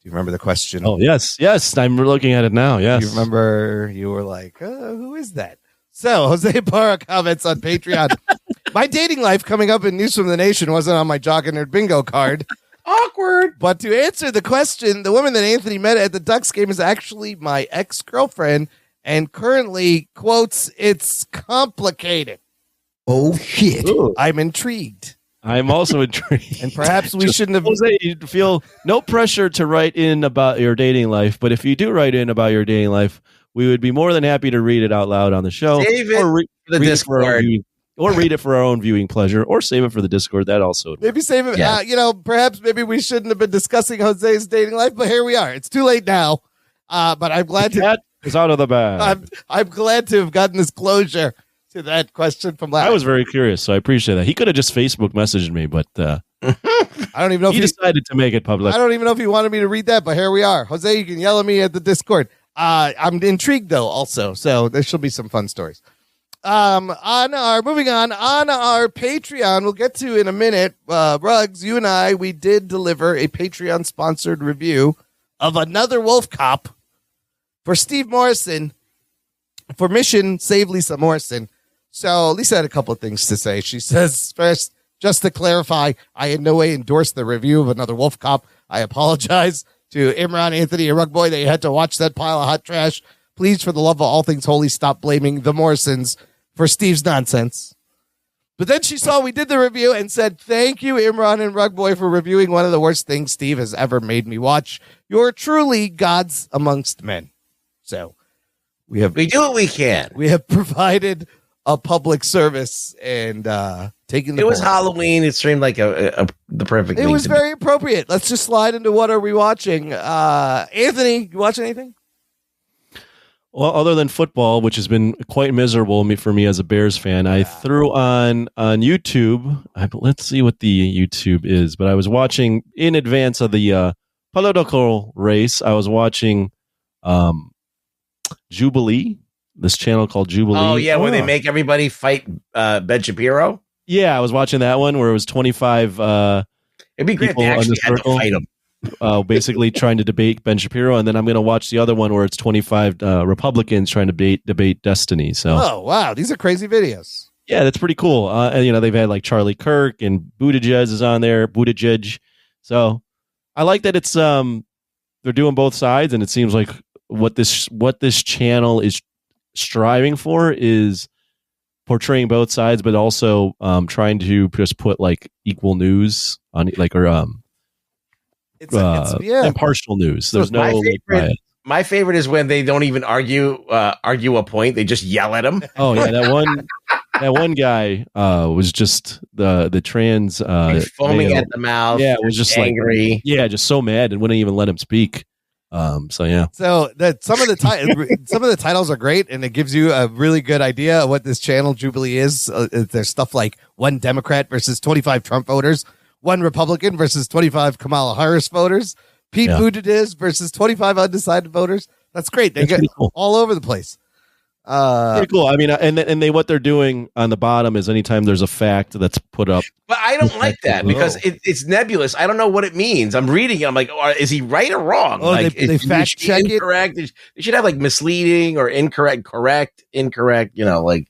Do you remember the question? Oh, yes. I'm looking at it now. Yes. You remember you were like, who is that? So Jose Ibarra comments on Patreon. My dating life coming up in News from the Nation wasn't on my Jock and Nerd bingo card. Awkward. But to answer the question, the woman that Anthony met at the Ducks game is actually my ex-girlfriend and currently, quotes, it's complicated. Oh, shit. Ooh. I'm intrigued. I'm also intrigued. And perhaps we shouldn't have... Jose, you feel no pressure to write in about your dating life, but if you do write in about your dating life, we would be more than happy to read it out loud on the show. Save it for the Discord. or read it for our own viewing pleasure, or save it for the Discord. That also would work. Maybe save it. Yeah. Perhaps maybe we shouldn't have been discussing Jose's dating life, but here we are. It's too late now. But I'm glad Cat is out of the bag. I'm glad to have gotten this closure to that question from last. I was very curious, so I appreciate that. He could have just Facebook messaged me, but I don't even know if he decided to make it public. I don't even know if he wanted me to read that, but here we are. Jose, you can yell at me at the Discord. I'm intrigued though, also, so there should be some fun stories. Moving on our Patreon, we'll get to in a minute. Ruggs, you and I, we did deliver a Patreon sponsored review of Another Wolf Cop for Steve Morrison for Mission Save Lisa Morrison. So Lisa had a couple of things to say. She says, first, just to clarify, I in no way endorsed the review of Another Wolf Cop. I apologize to Imran, Anthony, and Rugboy that you had to watch that pile of hot trash. Please, for the love of all things holy, stop blaming the Morrisons for Steve's nonsense. But then she saw we did the review and said, thank you, Imran and Rugboy, for reviewing one of the worst things Steve has ever made me watch. You're truly gods amongst men. So we do what we can. We have provided a public service and taking the It was ball. Halloween. It seemed like the perfect It thing was to very appropriate. Let's just slide into what are we watching. Anthony, you watch anything? Well, other than football, which has been quite miserable for me as a Bears fan, I threw on YouTube. Let's see what the YouTube is. But I was watching in advance of the political race. I was watching Jubilee, this channel called Jubilee. Oh, yeah, where they make everybody fight Ben Shapiro? Yeah, I was watching that one where it was 25 It'd be great if they actually had to fight him. Basically trying to debate Ben Shapiro, and then I'm going to watch the other one where it's 25 Republicans trying to debate Destiny. So, oh wow, these are crazy videos. Yeah, that's pretty cool. And they've had like Charlie Kirk and Buttigieg is on there. Buttigieg. So I like that it's they're doing both sides, and it seems like what this channel is striving for is portraying both sides, but also trying to just put like equal news on impartial news. There's no bias. My favorite is when they don't even argue a point; they just yell at him. Oh yeah, that one guy was just the trans foaming male. at the mouth. Yeah, it was just angry. Like, yeah, just so mad and wouldn't even let him speak. So yeah. So that some of the titles are great, and it gives you a really good idea of what this channel Jubilee is. There's stuff like one Democrat versus 25 Trump voters, one Republican versus 25 Kamala Harris voters, Pete Buttigieg versus 25 undecided voters. That's great. They get all over the place. Pretty cool. I mean, and they what they're doing on the bottom is anytime there's a fact that's put up. But I don't like that because it's nebulous. I don't know what it means. I'm reading it. I'm like, is he right or wrong? Oh, like, they fact check it. Incorrect. They should have like misleading or incorrect, correct, incorrect. Like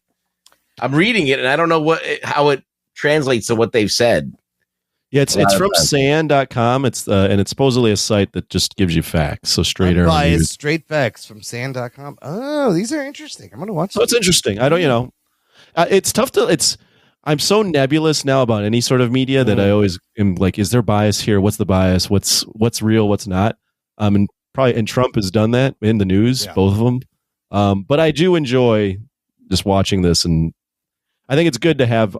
I'm reading it and I don't know how it translates to what they've said. Yeah, it's from sand.com. It's and it's supposedly a site that just gives you facts. So straight facts from sand.com. Oh, these are interesting. I'm going to watch them. It's interesting. I don't, it's tough I'm so nebulous now about any sort of media that I always am like, is there bias here? What's the bias? What's real? What's not? And Trump has done that in the news, both of them. But I do enjoy just watching this, and I think it's good to have,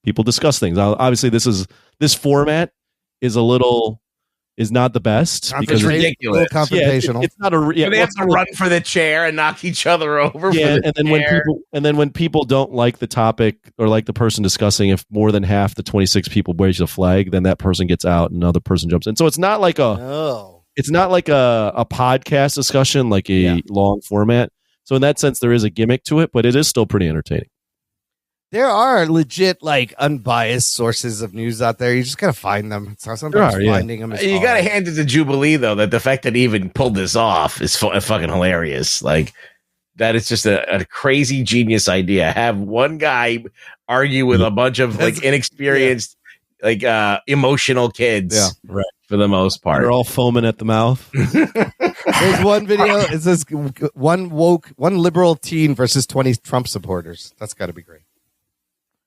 people discuss things. Obviously, this format is not the best because it's ridiculous, confrontational. It's not they have to run for the chair and knock each other over. Yeah, and then when people don't like the topic or like the person discussing, if more than half the 26 people raise a flag, then that person gets out and another person jumps in. So it's not like a podcast discussion, like a long format. So in that sense, there is a gimmick to it, but it is still pretty entertaining. There are legit, unbiased sources of news out there. You just gotta find them. Sometimes finding them is you hard. gotta hand it to Jubilee though, that the fact that he even pulled this off is fucking hilarious. Like that is just a crazy genius idea. Have one guy argue with a bunch of inexperienced, emotional kids. Yeah, right. For the most part, they're all foaming at the mouth. There's one video. It says one liberal teen versus 20 Trump supporters. That's got to be great.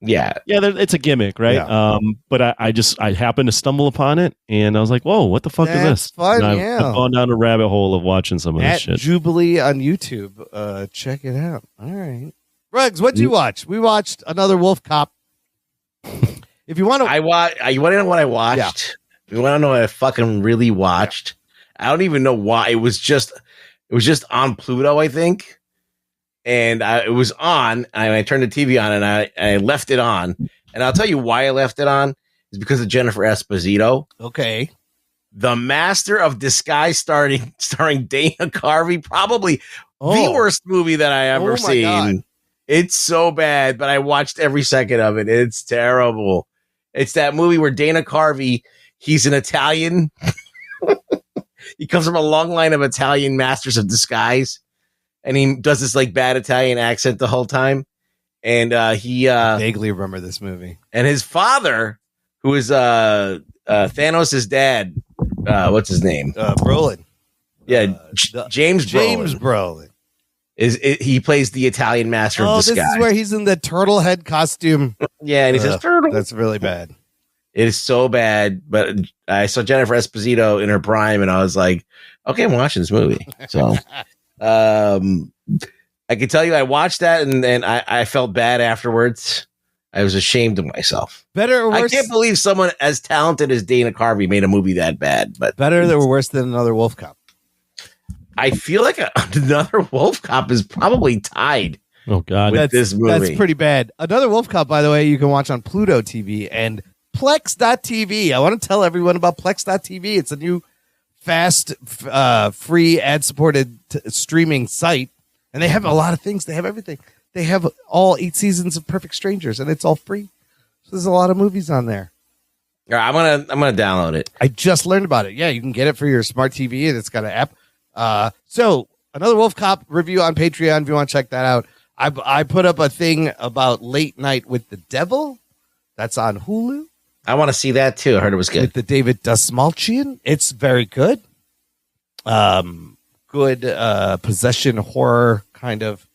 Yeah, it's a gimmick, right? Yeah. But I happened to stumble upon it, and I was like, "Whoa, what the fuck is this?" Fun, and I've gone down a rabbit hole of watching some of this shit. Jubilee on YouTube. Check it out. All right. Ruggs, what'd you watch? We watched Another Wolf Cop. If you want to, You want to know what I watched? You want to know what I fucking really watched? I don't even know why. It was just on Pluto, I think, and it was on. And I turned the TV on, and I left it on. And I'll tell you why I left it on is because of Jennifer Esposito. Okay. The Master of Disguise, starring Dana Carvey, probably the worst movie that I ever seen. God. It's so bad, but I watched every second of it. It's terrible. It's that movie where Dana Carvey, he's an Italian. He comes from a long line of Italian masters of disguise, and he does this like bad Italian accent the whole time. And he I vaguely remember this movie. And his father, who is Thanos' dad, what's his name? Brolin. Yeah, James Brolin. He plays the Italian master of disguise. This is where he's in the turtle head costume. Yeah, and he says turtle. That's really bad. It is so bad, but I saw Jennifer Esposito in her prime, and I was like, okay, I'm watching this movie. So I can tell you I watched that, and I felt bad afterwards. I was ashamed of myself. Better or worse? I can't believe someone as talented as Dana Carvey made a movie that bad. But better or worse than Another Wolf Cop? I feel like Another Wolf Cop is probably tied. Oh God, with this movie. That's pretty bad. Another Wolf Cop, by the way, you can watch on Pluto TV and Plex.tv. I want to tell everyone about Plex.tv. It's a new fast, free, ad-supported streaming site, and they have a lot of things. They have everything. They have all 8 seasons of Perfect Strangers, and it's all free. So there's a lot of movies on there. All right, I'm gonna download it. I just learned about it. Yeah, you can get it for your smart TV, and it's got an app. So Another Wolf Cop review on Patreon if you want to check that out. I put up a thing about Late Night with the Devil. That's on Hulu. I want to see that too. I heard it was good. With the David Dastmalchian. It's very good. Good possession horror kind of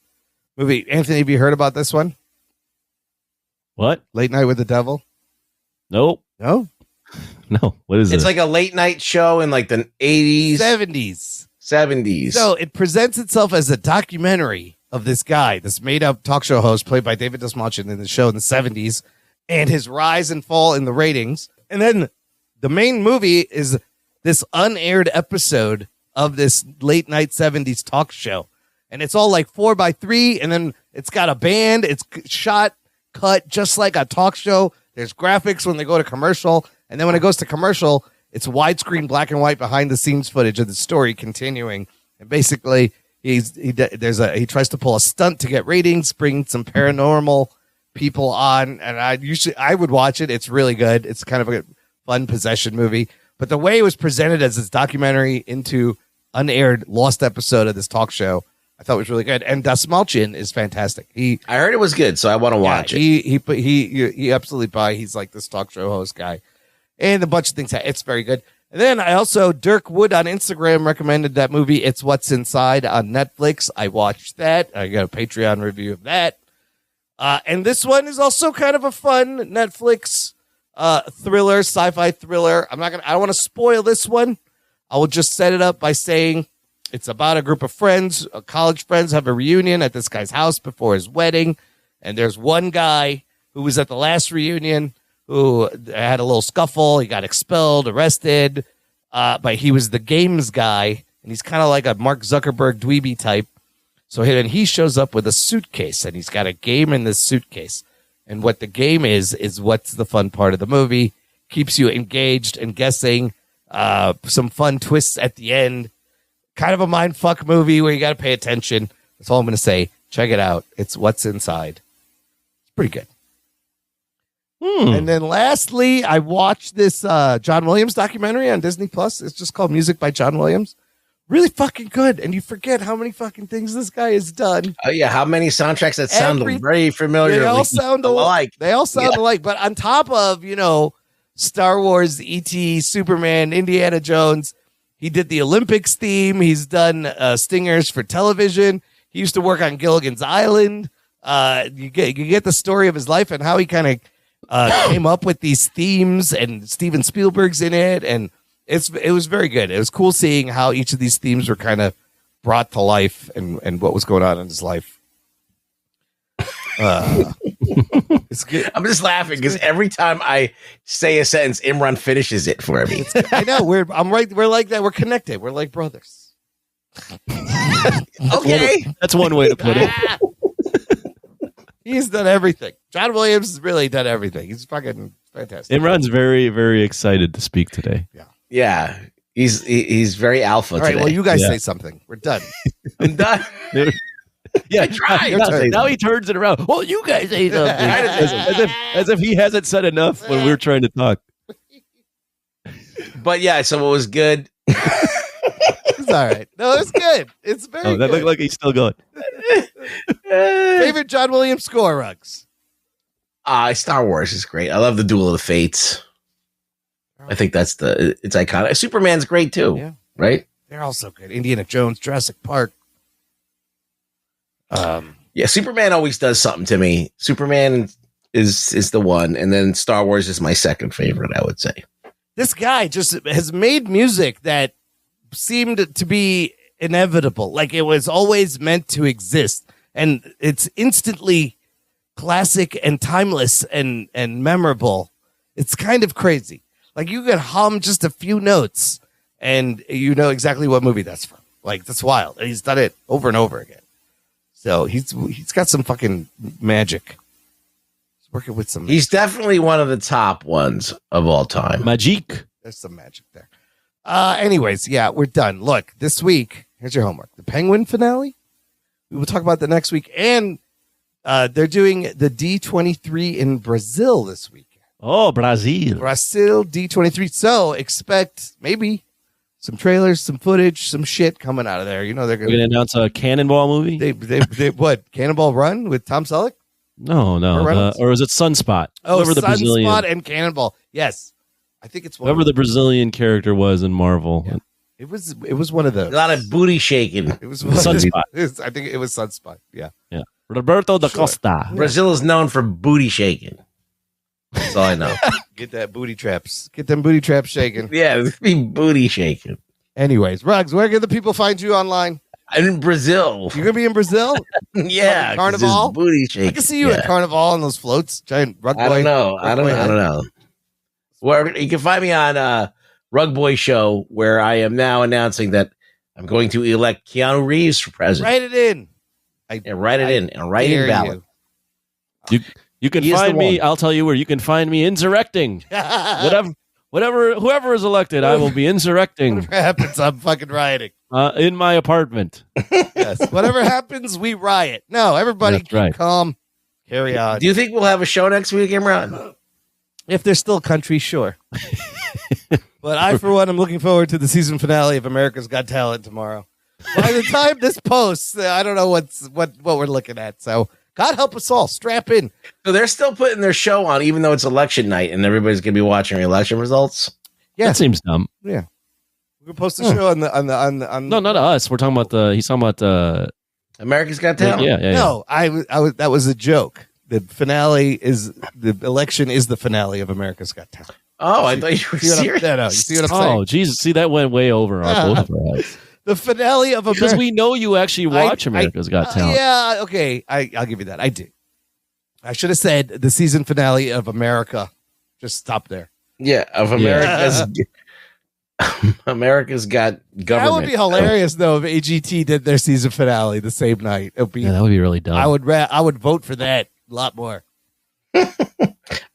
movie. Anthony, have you heard about this one? What? Late Night with the Devil? Nope. No? No. What is it? It's like a late night show in like the 80s. 70s. So it presents itself as a documentary of this guy, this made-up talk show host played by David Dastmalchian in the show in the 70s, and his rise and fall in the ratings. And then the main movie is this unaired episode of this late night 70s talk show. And it's all like 4x3, and then it's got a band. It's shot, cut just like a talk show. There's graphics when they go to commercial. And then when it goes to commercial, it's widescreen black and white behind the scenes footage of the story continuing. And basically, he tries to pull a stunt to get ratings, bring some paranormal people on, and I would watch it. It's really good. It's kind of a fun possession movie. But the way it was presented as this documentary into unaired lost episode of this talk show, I thought was really good. And Dastmalchian is fantastic. I heard it was good, so I want to watch it. He absolutely he's like this talk show host guy, and a bunch of things. It's very good. And then I also, Dirk Wood on Instagram recommended that movie, It's What's Inside, on Netflix. I watched that. I got a Patreon review of that. And this one is also kind of a fun Netflix thriller, sci-fi thriller. I don't want to spoil this one. I will just set it up by saying it's about a group of friends, college friends, have a reunion at this guy's house before his wedding. And there's one guy who was at the last reunion who had a little scuffle. He got expelled, arrested, but he was the games guy, and he's kind of like a Mark Zuckerberg dweeby type. So he shows up with a suitcase, and he's got a game in this suitcase. And what the game is what's the fun part of the movie. Keeps you engaged and guessing. Some fun twists at the end. Kind of a mind fuck movie where you got to pay attention. That's all I'm going to say. Check it out. It's What's Inside. It's pretty good. And then lastly, I watched this John Williams documentary on Disney Plus. It's just called Music by John Williams. Really fucking good. And you forget how many fucking things this guy has done. Oh, yeah. How many soundtracks that sound very familiar. They all sound alike. They all sound alike. But on top of, Star Wars, E.T., Superman, Indiana Jones, he did the Olympics theme. He's done stingers for television. He used to work on Gilligan's Island. You get the story of his life and how he kind of came up with these themes, and Steven Spielberg's in it, and it was very good. It was cool seeing how each of these themes were kind of brought to life and what was going on in his life. It's good. I'm just laughing because every time I say a sentence, Imran finishes it for me. I know. We're like that. We're connected. We're like brothers. Okay. That's one way to put it. He's done everything. John Williams has really done everything. He's fucking fantastic. Imran's very, very excited to speak today. Yeah. He's very alpha All right. today. Well, you guys say something. We're done. I'm done. Yeah, try. Now he turns it around. Well, you guys say something. as if he hasn't said enough when we're trying to talk. But yeah, so it was good. It's all right. No, it's good. It's very Oh, that good. looked like he's still going. Favorite John Williams score, Rugs? Star Wars is great. I love the Duel of the Fates. I think it's iconic. Superman's great too. Yeah. Right? They're all so good. Indiana Jones, Jurassic Park. Yeah, Superman always does something to me. Superman is the one, and then Star Wars is my second favorite, I would say. This guy just has made music that seemed to be inevitable. Like it was always meant to exist. And it's instantly classic and timeless and memorable. It's kind of crazy. Like you could hum just a few notes and you know exactly what movie that's from. Like that's wild. And he's done it over and over again. So he's got some fucking magic. He's working with some. He's definitely one of the top ones of all time. Magic. There's some magic there. Anyways, yeah, we're done. Look, this week, here's your homework. The Penguin finale. We will talk about the next week. And they're doing the D23 in Brazil this weekend. Oh, Brazil. Brazil D23. So expect maybe some trailers, some footage, some shit coming out of there. You know, they're going to announce a Cannonball movie. They what? Cannonball Run with Tom Selleck? No. Or is it Sunspot? Oh, whoever the Brazilian Sunspot and Cannonball. Yes. I think it's whoever the Brazilian character was in Marvel. Yeah. It was one of those. A lot of booty shaking. It was Sunspot. I think it was Sunspot. Yeah. Yeah. Roberto da Costa. Brazil is known for booty shaking. That's all I know. Get that booty traps. Get them booty traps shaking. Yeah, be booty shaking. Anyways, Ruggs, where can the people find you online? I'm in Brazil. You're gonna be in Brazil? Yeah, Carnival. Booty shaking. I can see you at Carnival on those floats, giant rug boy. I don't know. Where you can find me on Rug Boy Show, where I am now announcing that I'm going to elect Keanu Reeves for president. Write it in. Write it in ballot. You can find me. I'll tell you where you can find me insurrecting. Whoever is elected, I will be insurrecting. Whatever happens, I'm fucking rioting. In my apartment. Yes. Whatever happens, we riot. No, everybody keep calm. Carry on. Do you think we'll have a show next week, Imran? If there's still country, sure. But I, for one, am looking forward to the season finale of America's Got Talent tomorrow. By the time this posts, I don't know what we're looking at. So God help us all. Strap in. So they're still putting their show on, even though it's election night, and everybody's going to be watching election results. Yeah, that seems dumb. Yeah, we can post the show on the. No, not us. We're talking about he's talking about America's Got Talent. Yeah. No, I was. That was a joke. The finale is the election is the finale of America's Got Talent. Oh, I thought you were serious. No, you see what I'm saying? Oh, Jesus. See, that went way over both of our heads. The finale of America. Because we know you actually watch America's Got Talent. Yeah, okay. I'll give you that. I do. I should have said the season finale of America. Just stop there. Yeah, of America's. America's Got Government. That would be hilarious, though, if AGT did their season finale the same night. That would be really dumb. I would vote for that a lot more.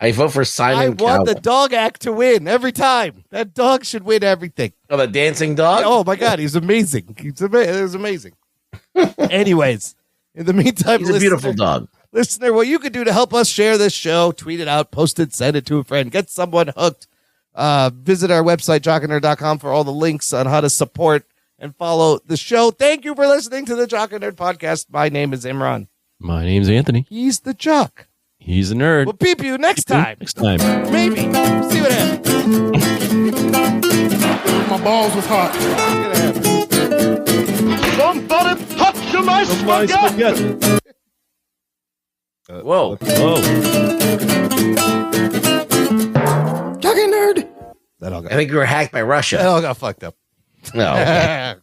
I vote for Simon I want Cowell. the dog act to win every time. That dog should win everything. Oh, the dancing dog? Oh, my God. He's amazing. It was amazing. Anyways, in the meantime, he's a beautiful dog. Listener, what you could do to help us share this show, tweet it out, post it, send it to a friend, get someone hooked. Visit our website, jockandnerd.com, for all the links on how to support and follow the show. Thank you for listening to the Jock and Nerd podcast. My name is Imran. My name's Anthony. He's the Jock. He's a nerd. We'll peep you next time. Next time. Maybe. See what happens. My balls was hot. What's gonna happen? Somebody touch my spaghetti. Whoa. Jock and Nerd. That all got I think we were hacked by Russia. That all got fucked up. No. Okay.